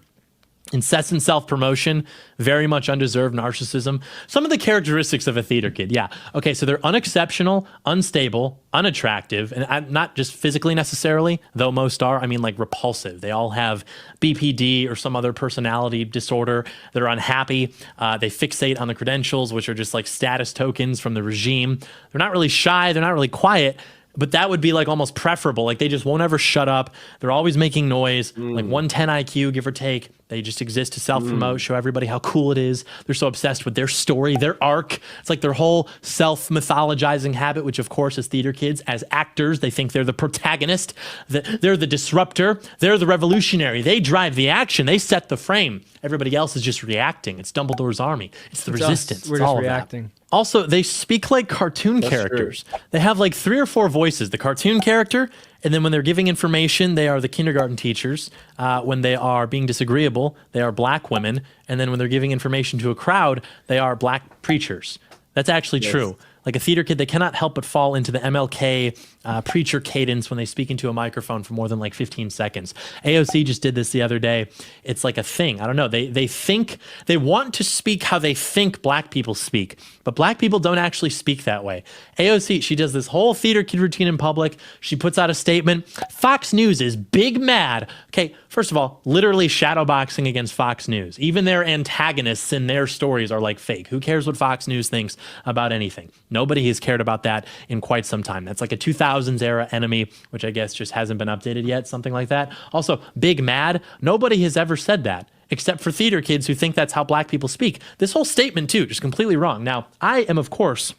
incessant self-promotion, very much undeserved narcissism. Some of the characteristics of a theater kid. Yeah. Okay. So they're unexceptional, unstable, unattractive, and not just physically necessarily, though most are. I mean, like repulsive. They all have BPD or some other personality disorder. They're unhappy. They fixate on the credentials, which are just like status tokens from the regime. They're not really shy. They're not really quiet. But that would be like almost preferable. Like they just won't ever shut up. They're always making noise, like 110 IQ, give or take. They just exist to self-promote, show everybody how cool it is. They're so obsessed with their story, their arc. It's like their whole self-mythologizing habit, which of course as theater kids, as actors, they think they're the protagonist. They're the disruptor. They're the revolutionary. They drive the action. They set the frame. Everybody else is just reacting. It's Dumbledore's army. It's the resistance. We're it's all just reacting. Of that. Also, they speak like cartoon characters. True. They have like 3 or 4 voices. The cartoon character, and then when they're giving information, they are the kindergarten teachers. When they are being disagreeable, they are black women. And then when they're giving information to a crowd, they are black preachers. That's actually true. Like a theater kid, they cannot help but fall into the MLK preacher cadence when they speak into a microphone for more than like 15 seconds. AOC just did this the other day. It's like a thing. I don't know. They think, they want to speak how they think black people speak, but black people don't actually speak that way. AOC, she does this whole theater kid routine in public. She puts out a statement. Fox News is big mad. Okay, first of all, literally shadowboxing against Fox News. Even their antagonists in their stories are like fake. Who cares what Fox News thinks about anything? Nobody has cared about that in quite some time. That's like a 2000s era enemy, which I guess just hasn't been updated yet, something like that. Also, Big Mad, nobody has ever said that, except for theater kids who think that's how black people speak. This whole statement, too, just completely wrong. Now, I am, of course,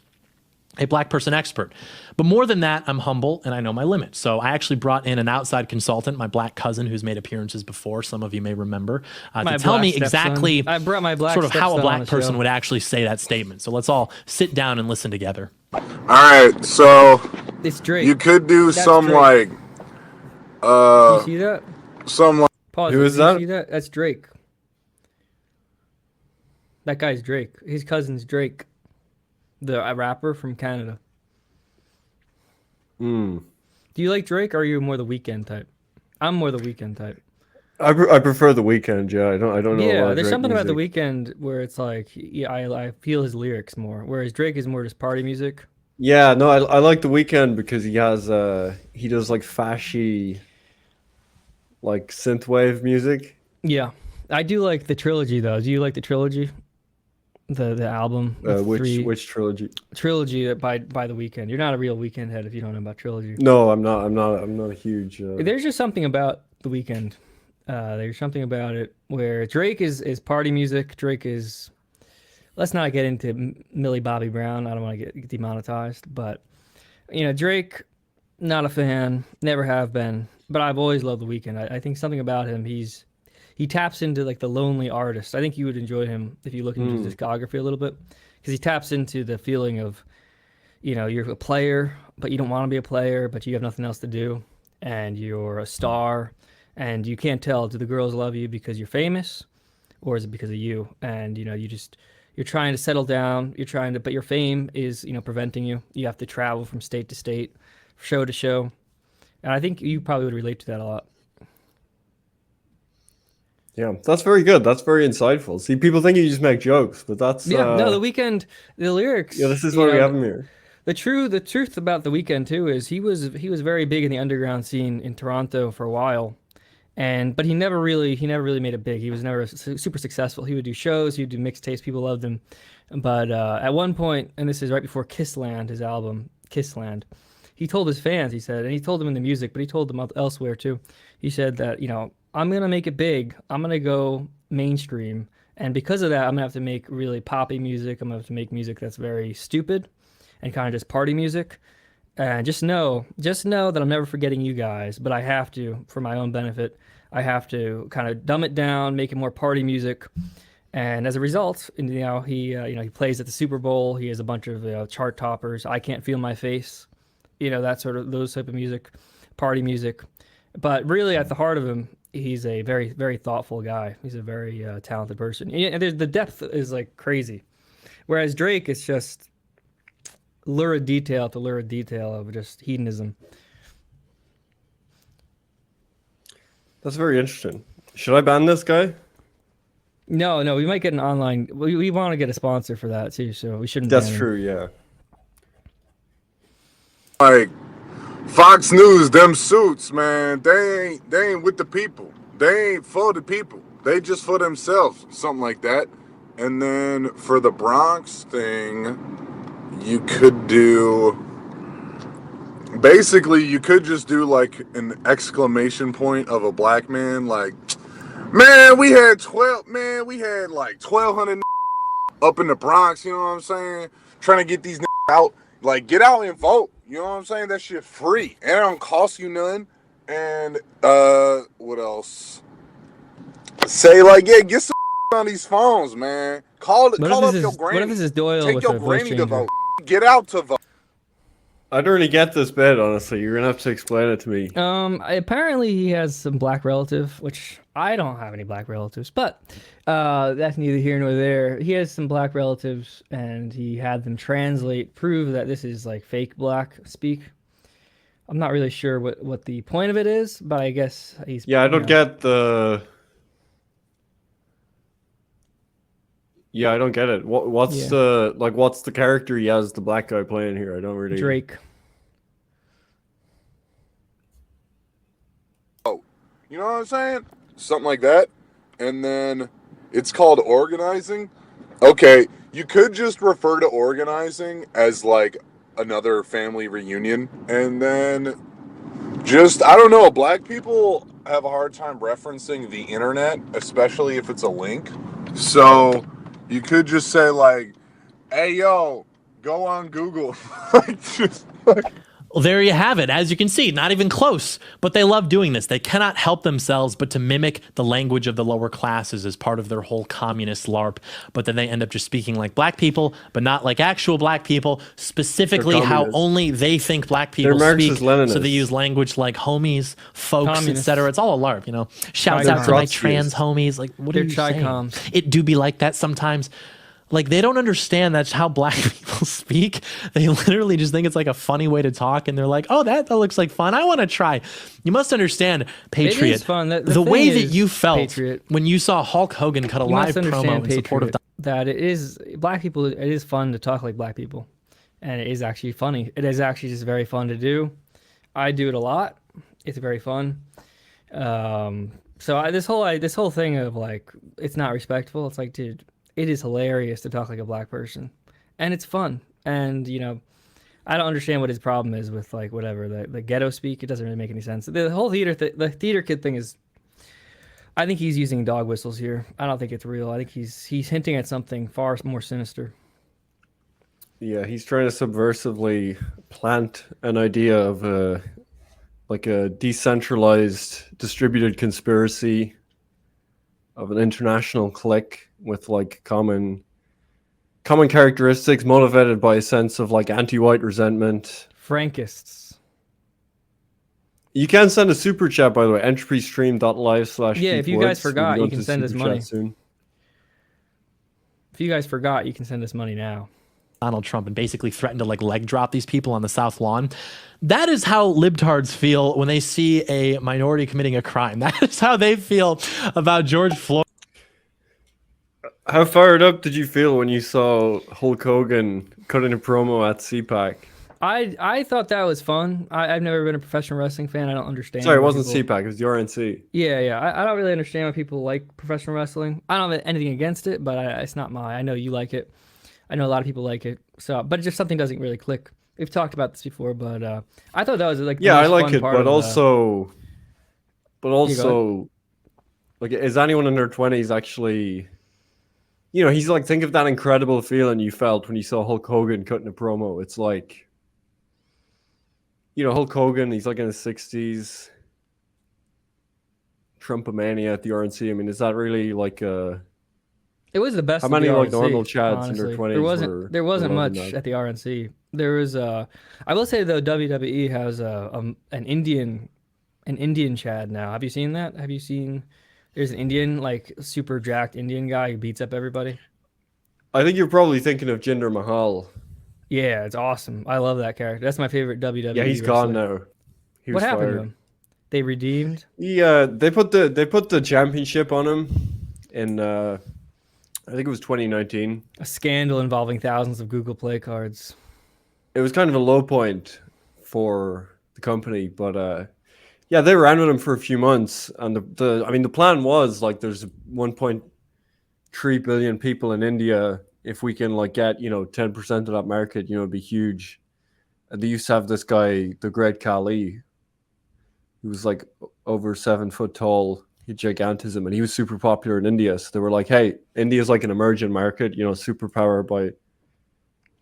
a black person expert. But more than that, I'm humble and I know my limits. So I actually brought in an outside consultant, my black cousin, who's made appearances before. Some of you may remember, to tell me exactly I brought my black sort of how a black on person show. would actually say that statement. So let's all sit down and listen together. All right, so it's Drake. You could do That's some Drake. like, you see that? Some like. Pause. Who is Did you that? see that? That's Drake. That guy's Drake. His cousin's Drake, the rapper from Canada. Mm. Do you like Drake, or are you more the Weeknd type? I'm more the Weeknd type. I prefer the Weeknd. Yeah, I don't know. Yeah, there's something about the Weeknd where it's like, yeah, I feel his lyrics more, whereas Drake is more just party music. Yeah, no, I like the Weeknd because he has he does like fashy, like synthwave music. Yeah, I do like the trilogy though. Do you like the trilogy? The album. Which trilogy? Trilogy by the Weeknd. You're not a real Weeknd head if you don't know about trilogy. No, I'm not a huge. There's just something about the Weeknd. There's something about it where Drake is party music. Drake is. Let's not get into Millie Bobby Brown. I don't want to get demonetized, but Drake, not a fan. Never have been. But I've always loved the Weeknd. I think something about him. He taps into like the lonely artist. I think you would enjoy him if you look into his discography a little bit, because he taps into the feeling of, you're a player, but you don't want to be a player, but you have nothing else to do, and you're a star, and you can't tell, do the girls love you because you're famous, or is it because of you? And you're trying to settle down, but your fame is preventing you. You have to travel from state to state, show to show, and I think you probably would relate to that a lot. Yeah, that's very good. That's very insightful. See, people think you just make jokes, but that's no, the Weeknd, the lyrics. Yeah, this is why we have him here. The truth about the Weeknd too is he was very big in the underground scene in Toronto for a while, but he never really made it big. He was never super successful. He would do shows, he would do mixtapes. People loved him, but at one point, and this is right before Kissland, his album Kissland, he told his fans, he said, and he told them in the music, but he told them elsewhere too. He said that I'm going to make it big. I'm going to go mainstream. And because of that, I'm going to have to make really poppy music. I'm going to have to make music that's very stupid and kind of just party music. And just know that I'm never forgetting you guys, but I have to, for my own benefit, I have to kind of dumb it down, make it more party music. And as a result, he plays at the Super Bowl. He has a bunch of chart toppers. I Can't Feel My Face, those type of music, party music. But really at the heart of him, he's a very, very thoughtful guy. He's a very talented person. And the depth is like crazy. Whereas Drake is just lurid detail to lurid detail of just hedonism. That's very interesting. Should I ban this guy? No, we might get an online. We want to get a sponsor for that too, so we shouldn't. That's true, yeah. Like Fox News, them suits, man, they ain't with the people. They ain't for the people. They just for themselves, something like that. And then for the Bronx thing, you could just do like an exclamation point of a black man, like, man, we had like 1,200 up in the Bronx, you know what I'm saying? Trying to get these out. Like, get out and vote. You know what I'm saying? That shit free. And it don't cost you none. And, what else? Say, like, yeah, get some on these phones, man. Call up your granny. What if this is Doyle Take with your a voice granny to changer? vote. Get out to vote. I don't really get this bit, honestly. You're gonna have to explain it to me. Apparently he has some black relative, which I don't have any black relatives, but that's neither here nor there. He has some black relatives, and he had them prove that this is like fake black speak. I'm not really sure what the point of it is, but I guess he's. Yeah, I don't get the. Yeah, I don't get it. What's the character he has the black guy playing here? I don't really. Drake. Oh, you know what I'm saying? Something like that. And then it's called organizing. Okay, you could just refer to organizing as like another family reunion, and then just, I don't know, black people have a hard time referencing the internet, especially if it's a link. So you could just say like, hey yo, go on Google. Well, there you have it. As you can see, not even close, but they love doing this. They cannot help themselves but to mimic the language of the lower classes as part of their whole communist LARP. But then they end up just speaking like black people, but not like actual black people, specifically how only they think black people speak. So they use language like homies, folks, etc. It's all a LARP, you know. Shouts out to my trans homies. Like, what are you saying? It do be like that sometimes. Like, they don't understand that's how black people speak. They literally just think it's like a funny way to talk, and they're like, oh, that looks like fun. I want to try. You must understand, Patriot, it is fun. The way that you felt Patriot, when you saw Hulk Hogan cut a live promo in support of that it is black people. It is fun to talk like black people, and it is actually funny. It is actually just very fun to do. I do it a lot. It's very fun. So this whole thing of like, it's not respectful. It's like, dude, it is hilarious to talk like a black person, and it's fun. And you know, I don't understand what his problem is with like whatever the ghetto speak. It doesn't really make any sense. The whole the theater kid thing is, I think he's using dog whistles here. I don't think it's real. I think he's hinting at something far more sinister. Yeah, he's trying to subversively plant an idea of a decentralized, distributed conspiracy of an international clique with like common characteristics, motivated by a sense of like anti-white resentment. Frankists. You can send a super chat, by the way, entropystream.live/. Yeah, if you guys forgot, you can send us money. Soon. If you guys forgot, you can send us money now. Donald Trump and basically threatened to like leg drop these people on the South Lawn. That is how libtards feel when they see a minority committing a crime. That is how they feel about George Floyd. How fired up did you feel when you saw Hulk Hogan cutting a promo at CPAC? I thought that was fun. I've never been a professional wrestling fan. I don't understand. Sorry, it wasn't CPAC. It was the RNC. Yeah. I don't really understand why people like professional wrestling. I don't have anything against it, but it's not I know you like it. I know a lot of people like it. So, but just something doesn't really click. We've talked about this before, but I thought that was like I like it, but also, like, is anyone in their 20s actually? You know, he's like, think of that incredible feeling you felt when you saw Hulk Hogan cutting a promo. It's like, you know, Hulk Hogan, he's like in his 60s. Trumpomania at the RNC. I mean, is that really like a... It was the best. How many like RNC, normal chads honestly. in their 20s There wasn't much at the RNC. There was I will say though, WWE has an Indian Chad now. Have you seen that? Have you seen? There's an Indian, like super jacked Indian guy who beats up everybody. I think you're probably thinking of Jinder Mahal. Yeah, it's awesome. I love that character. That's my favorite WWE. Yeah, he's wrestler. gone now. What happened to him? They redeemed. Yeah, they put the championship on him in I think it was 2019. A scandal involving thousands of Google Play cards. It was kind of a low point for the company, but yeah, they ran with him for a few months, and the plan was like there's 1.3 billion people in India. If we can like get 10% of that market, it'd be huge. And they used to have this guy, the Great Khali, who was like over 7 foot tall. He had gigantism, and he was super popular in India. So they were like, hey, India's like an emerging market, superpower by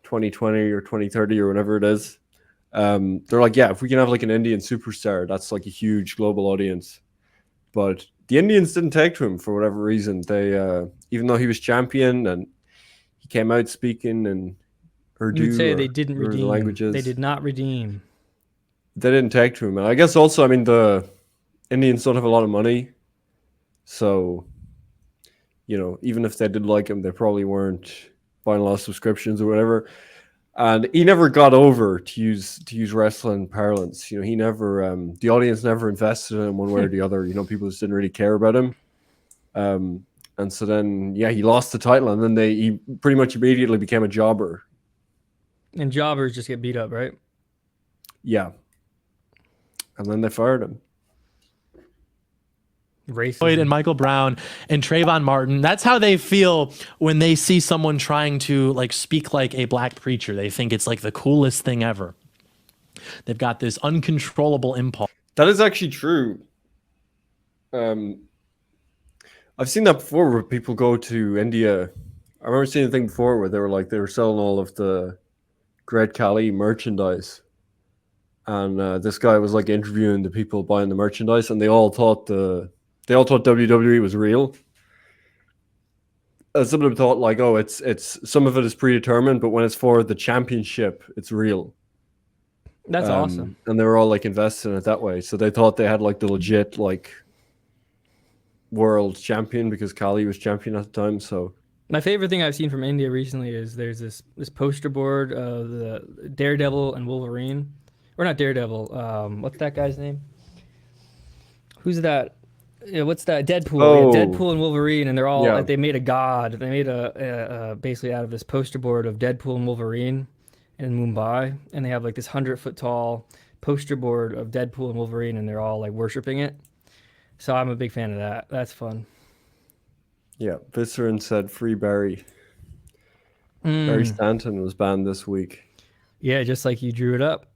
2020 or 2030 or whatever it is. They're like, yeah, if we can have like an Indian superstar, that's like a huge global audience. But the Indians didn't take to him for whatever reason. They, even though he was champion and he came out speaking in Urdu, you'd say they didn't redeem. Languages. They did not redeem. They didn't take to him. And I guess also, the Indians don't have a lot of money. So, even if they did like him, they probably weren't buying a lot of subscriptions or whatever. And he never got over, to use wrestling parlance. He never, the audience never invested in him one way or the other. People just didn't really care about him. And so then, yeah, he lost the title, and then he pretty much immediately became a jobber. And jobbers just get beat up, right? Yeah. And then they fired him. Racism. And Michael Brown and Trayvon Martin. That's how they feel when they see someone trying to like speak like a black preacher. They think it's like the coolest thing ever. They've got this uncontrollable impulse. That is actually true. I've seen that before where people go to India. I remember seeing a thing before where they were selling all of the Great Khali merchandise. And this guy was like interviewing the people buying the merchandise, and they all thought WWE was real. Some of them thought like, oh, it's some of it is predetermined, but when it's for the championship, it's real. That's awesome. And they were all like invested in it that way. So they thought they had like the legit like world champion because Khali was champion at the time. So my favorite thing I've seen from India recently is there's this poster board of the Daredevil and Wolverine. Or not Daredevil. What's that guy's name? Who's that? Yeah, what's that? Deadpool. Oh. Yeah, Deadpool and Wolverine, and they're all like, they made a god. They made a basically out of this poster board of Deadpool and Wolverine in Mumbai, and they have like this 100-foot tall poster board of Deadpool and Wolverine, and they're all like worshiping it. So I'm a big fan of that. That's fun. Yeah, Viscerin said free Barry. Barry Stanton was banned this week. Yeah, just like you drew it up.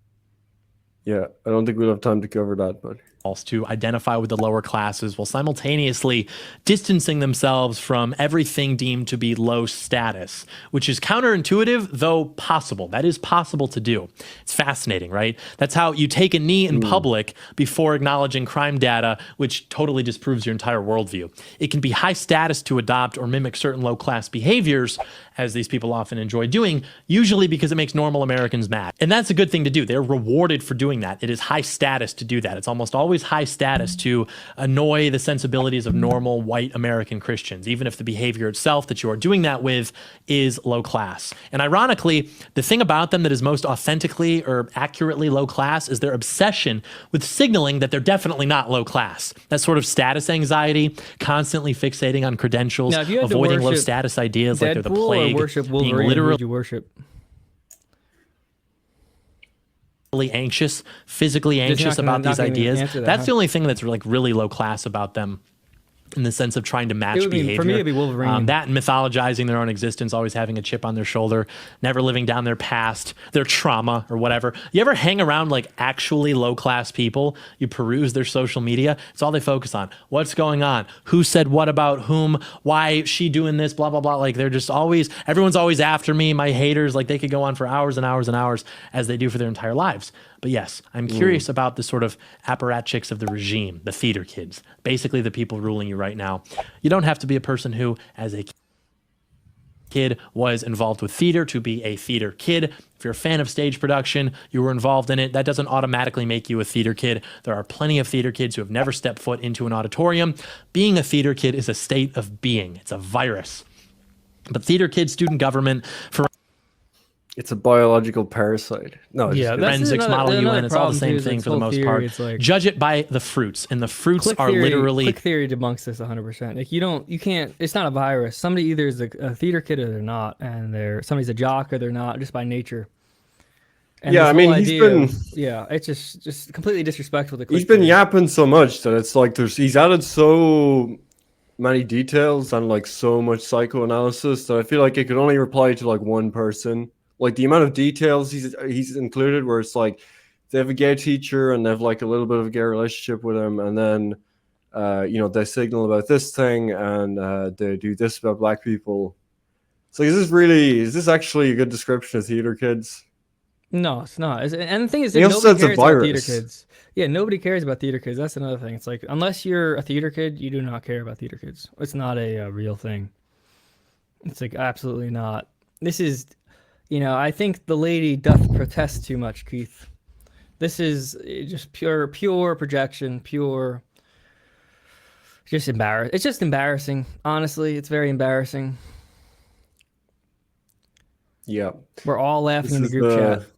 Yeah, I don't think we'll have time to cover that, but to identify with the lower classes while simultaneously distancing themselves from everything deemed to be low status, which is counterintuitive, though possible. That is possible to do. It's fascinating, right? That's how you take a knee in public before acknowledging crime data, which totally disproves your entire worldview. It can be high status to adopt or mimic certain low-class behaviors, as these people often enjoy doing, usually because it makes normal Americans mad. And that's a good thing to do. They're rewarded for doing that. It is high status to do that. It's almost always high status to annoy the sensibilities of normal white American Christians, even if the behavior itself that you are doing that with is low class. And ironically, the thing about them that is most authentically or accurately low class is their obsession with signaling that they're definitely not low class. That sort of status anxiety, constantly fixating on credentials, avoiding low status ideas like they're the plague, worship Wolverine, being literally you worship. Anxious, physically anxious about these ideas. That's the only thing that's like really low class about them, in the sense of trying to match behavior. For me, it'd be Wolverine. That and mythologizing their own existence, always having a chip on their shoulder, never living down their past, their trauma or whatever. You ever hang around like actually low-class people? You peruse their social media. It's all they focus on. What's going on? Who said what about whom? Why is she doing this? Blah, blah, blah. Like they're just always, everyone's always after me. My haters, like they could go on for hours and hours and hours as they do for their entire lives. But yes, I'm curious about the sort of apparatchiks of the regime, the theater kids, basically the people ruling you right now. You don't have to be a person who, as a kid, was involved with theater to be a theater kid. If you're a fan of stage production, you were involved in it, that doesn't automatically make you a theater kid. There are plenty of theater kids who have never stepped foot into an auditorium. Being a theater kid is a state of being. It's a virus. But theater kid, student government, it's a biological parasite. No, yeah, forensics, model UN, it's all the same thing for the most part. Like, judge it by the fruits, and the fruits are literally. Click theory debunks this 100%. Like you can't. It's not a virus. Somebody either is a theater kid or they're not, and somebody's a jock or they're not, just by nature. And yeah, I mean, it's just completely disrespectful to. He's been yapping so much that it's like he's added so many details and like so much psychoanalysis that I feel like it could only reply to like one person. Like the amount of details he's included, where it's like they have a gay teacher and they have like a little bit of a gay relationship with him, and then they signal about this thing and they do this about black people. So is this actually a good description of theater kids? No, it's not. And the thing is, nobody cares about theater kids. Yeah, nobody cares about theater kids. That's another thing. It's like unless you're a theater kid, you do not care about theater kids. It's not a real thing. It's like absolutely not. This is. I think the lady doth protest too much, Keith. This is just pure projection, just embarrassing. It's just embarrassing. Honestly, it's very embarrassing. Yeah. We're all laughing in the group chat.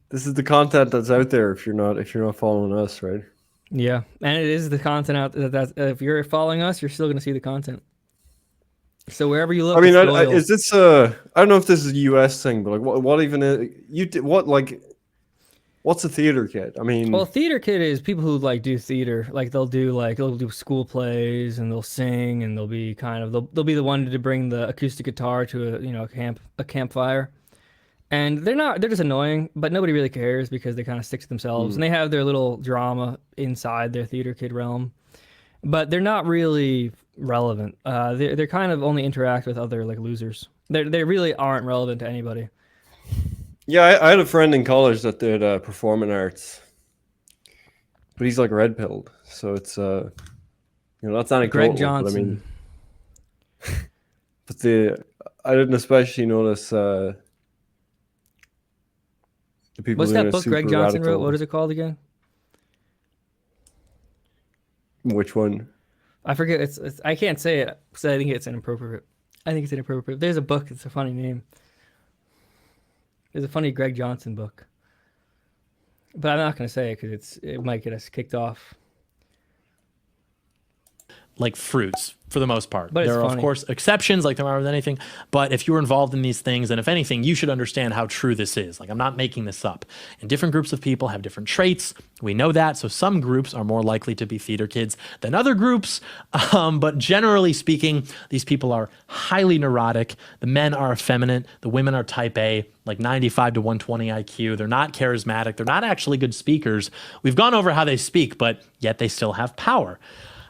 This is the content that's out there if you're not following us, right? Yeah. And it is the content out that if you're following us, you're still going to see the content. So wherever you look, I mean, is this I don't know if this is a U.S. thing, but like, what even What's a theater kid? I mean, well, theater kid is people who like do theater. Like they'll do school plays and they'll sing and they'll be they'll be the one to bring the acoustic guitar to a campfire. And they're just annoying, but nobody really cares because they kind of stick to themselves and they have their little drama inside their theater kid realm. But they're not really relevant. They're kind of only interact with other like losers. They really aren't relevant to anybody. Yeah, I had a friend in college that did performing arts, but he's like red pilled, so it's that's anecdotal. Greg Johnson. But I didn't especially notice the people. What's that book Greg Johnson wrote? What is it called again? Which one? I forget. It's I can't say it because I think it's inappropriate. There's a book. It's a funny name. There's a funny Greg Johnson book, but I'm not going to say it because it might get us kicked off. Like fruits, for the most part. But there are, funny. Of course, exceptions, like there are with anything. But if you were involved in these things, and if anything, you should understand how true this is. Like, I'm not making this up. And different groups of people have different traits. We know that. So some groups are more likely to be theater kids than other groups. But generally speaking, these people are highly neurotic. The men are effeminate. The women are type A, like 95 to 120 IQ. They're not charismatic. They're not actually good speakers. We've gone over how they speak, but yet they still have power.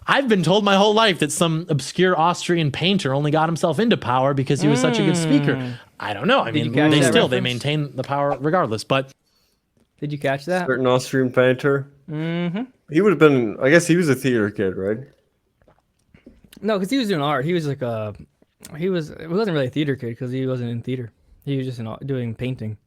I've been told my whole life that some obscure Austrian painter only got himself into power because he was such a good speaker. I don't know. I mean, they maintain the power regardless. But did you catch that? Certain Austrian painter. Mm-hmm. He would have been. I guess he was a theater kid, right? No, because he was doing art. He was like He wasn't really a theater kid because he wasn't in theater. He was just doing painting.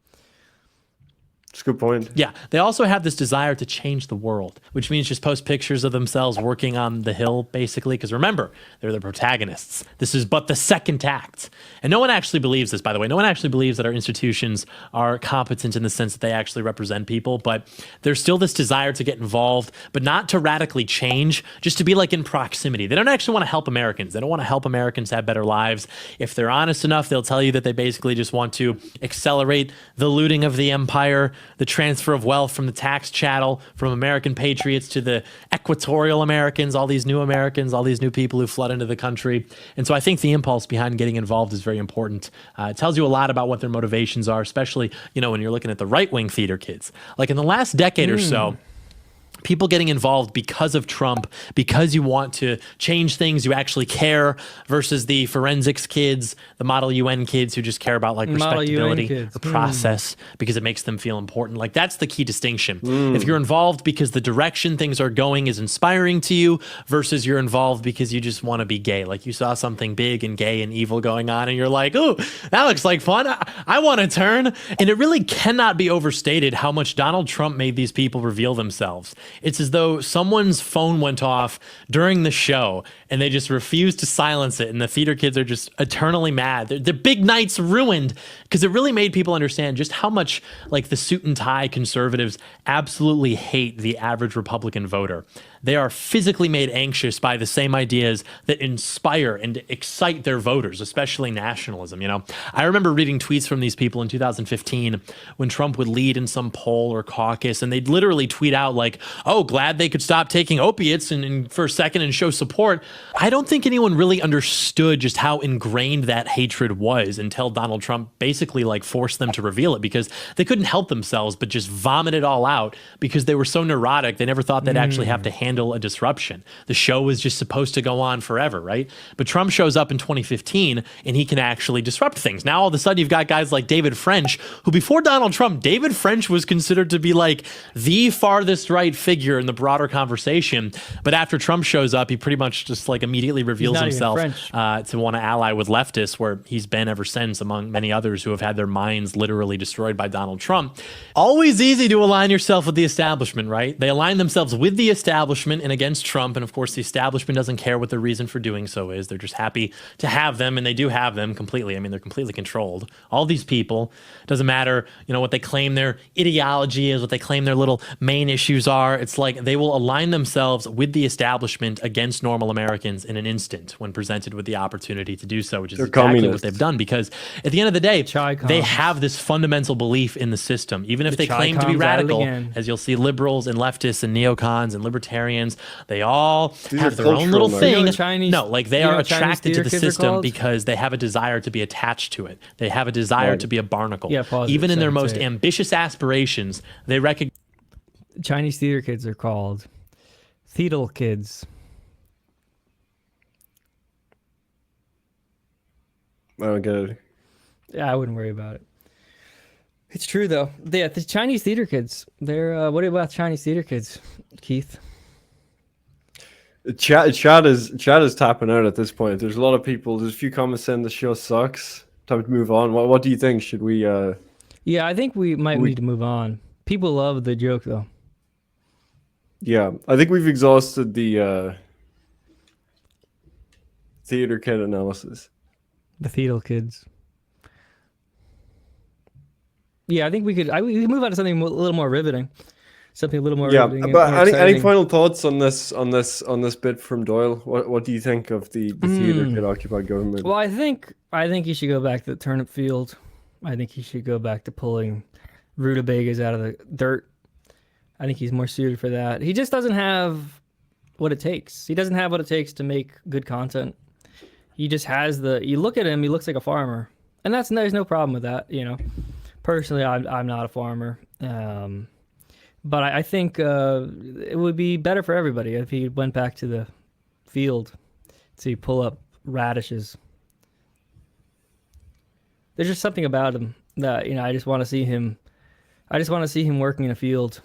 That's a good point. Yeah, they also have this desire to change the world, which means just post pictures of themselves working on the hill, basically. Because remember, they're the protagonists. This is but the second act. And no one actually believes this, by the way. No one actually believes that our institutions are competent in the sense that they actually represent people. But there's still this desire to get involved, but not to radically change, just to be like in proximity. They don't actually want to help Americans. They don't want to help Americans have better lives. If they're honest enough, they'll tell you that they basically just want to accelerate the looting of the empire, the transfer of wealth from the tax chattel, from American patriots to the equatorial Americans, all these new people who flood into the country. And so I think the impulse behind getting involved is very important. It tells you a lot about what their motivations are, especially, when you're looking at the right-wing theater kids. Like in the last decade or so, people getting involved because of Trump, because you want to change things, you actually care, versus the forensics kids, the Model UN kids who just care about like respectability, the process, because it makes them feel important. Like that's the key distinction. If you're involved because the direction things are going is inspiring to you, versus you're involved because you just want to be gay. Like you saw something big and gay and evil going on and you're like, oh, that looks like fun. I want to turn. And it really cannot be overstated how much Donald Trump made these people reveal themselves. It's as though someone's phone went off during the show and they just refused to silence it. And the theater kids are just eternally mad. The big night's ruined because it really made people understand just how much like the suit and tie conservatives absolutely hate the average Republican voter. They are physically made anxious by the same ideas that inspire and excite their voters, especially nationalism. I remember reading tweets from these people in 2015 when Trump would lead in some poll or caucus, and they'd literally tweet out like, oh, glad they could stop taking opiates and for a second and show support. I don't think anyone really understood just how ingrained that hatred was until Donald Trump basically like forced them to reveal it, because they couldn't help themselves but just vomit it all out because they were so neurotic. They never thought they'd actually have to handle a disruption. The show was just supposed to go on forever, right? But Trump shows up in 2015 and he can actually disrupt things. Now all of a sudden you've got guys like David French, who before Donald Trump, David French was considered to be like the farthest right figure in the broader conversation. But after Trump shows up, he pretty much just like immediately reveals himself to want to ally with leftists, where he's been ever since, among many others who have had their minds literally destroyed by Donald Trump. Always easy to align yourself with the establishment, right? They align themselves with the establishment and against Trump. And of course, the establishment doesn't care what the reason for doing so is. They're just happy to have them, and they do have them completely. I mean, they're completely controlled. All these people, doesn't matter, what they claim their ideology is, what they claim their little main issues are. are, it's like they will align themselves with the establishment against normal Americans in an instant when presented with the opportunity to do so, which is exactly what they've done. Because at the end of the day, they have this fundamental belief in the system. Even if they claim to be radical, as you'll see liberals and leftists and neocons and libertarians, they all have their own little thing. They are attracted to the system because they have a desire to be attached to it. They have a desire to be a barnacle. Even in their most ambitious aspirations, they recognize. Chinese theater kids are called theater kids. I don't get it. Yeah, I wouldn't worry about it. It's true though. The Chinese theater kids. They're what about Chinese theater kids, Keith? Chad is tapping out at this point. There's a lot of people. There's a few comments saying the show sucks. Time to move on. What do you think? Should we? Yeah, I think we might need to move on. People love the joke though. Yeah, I think we've exhausted the theater kid analysis. The theater kids. Yeah, I think we could move on to something a little more riveting. Something a little more riveting. But any final thoughts on this bit from Doyle? What do you think of the theater kid occupied government? Well, I think he should go back to the turnip field. I think he should go back to pulling rutabagas out of the dirt. I think he's more suited for that. He just doesn't have what it takes. He doesn't have what it takes to make good content. He just has you look at him, he looks like a farmer. And there's no problem with that, you know. Personally, I'm not a farmer. But I think it would be better for everybody if he went back to the field to pull up radishes. There's just something about him that, you know, I just want to see him working in a field.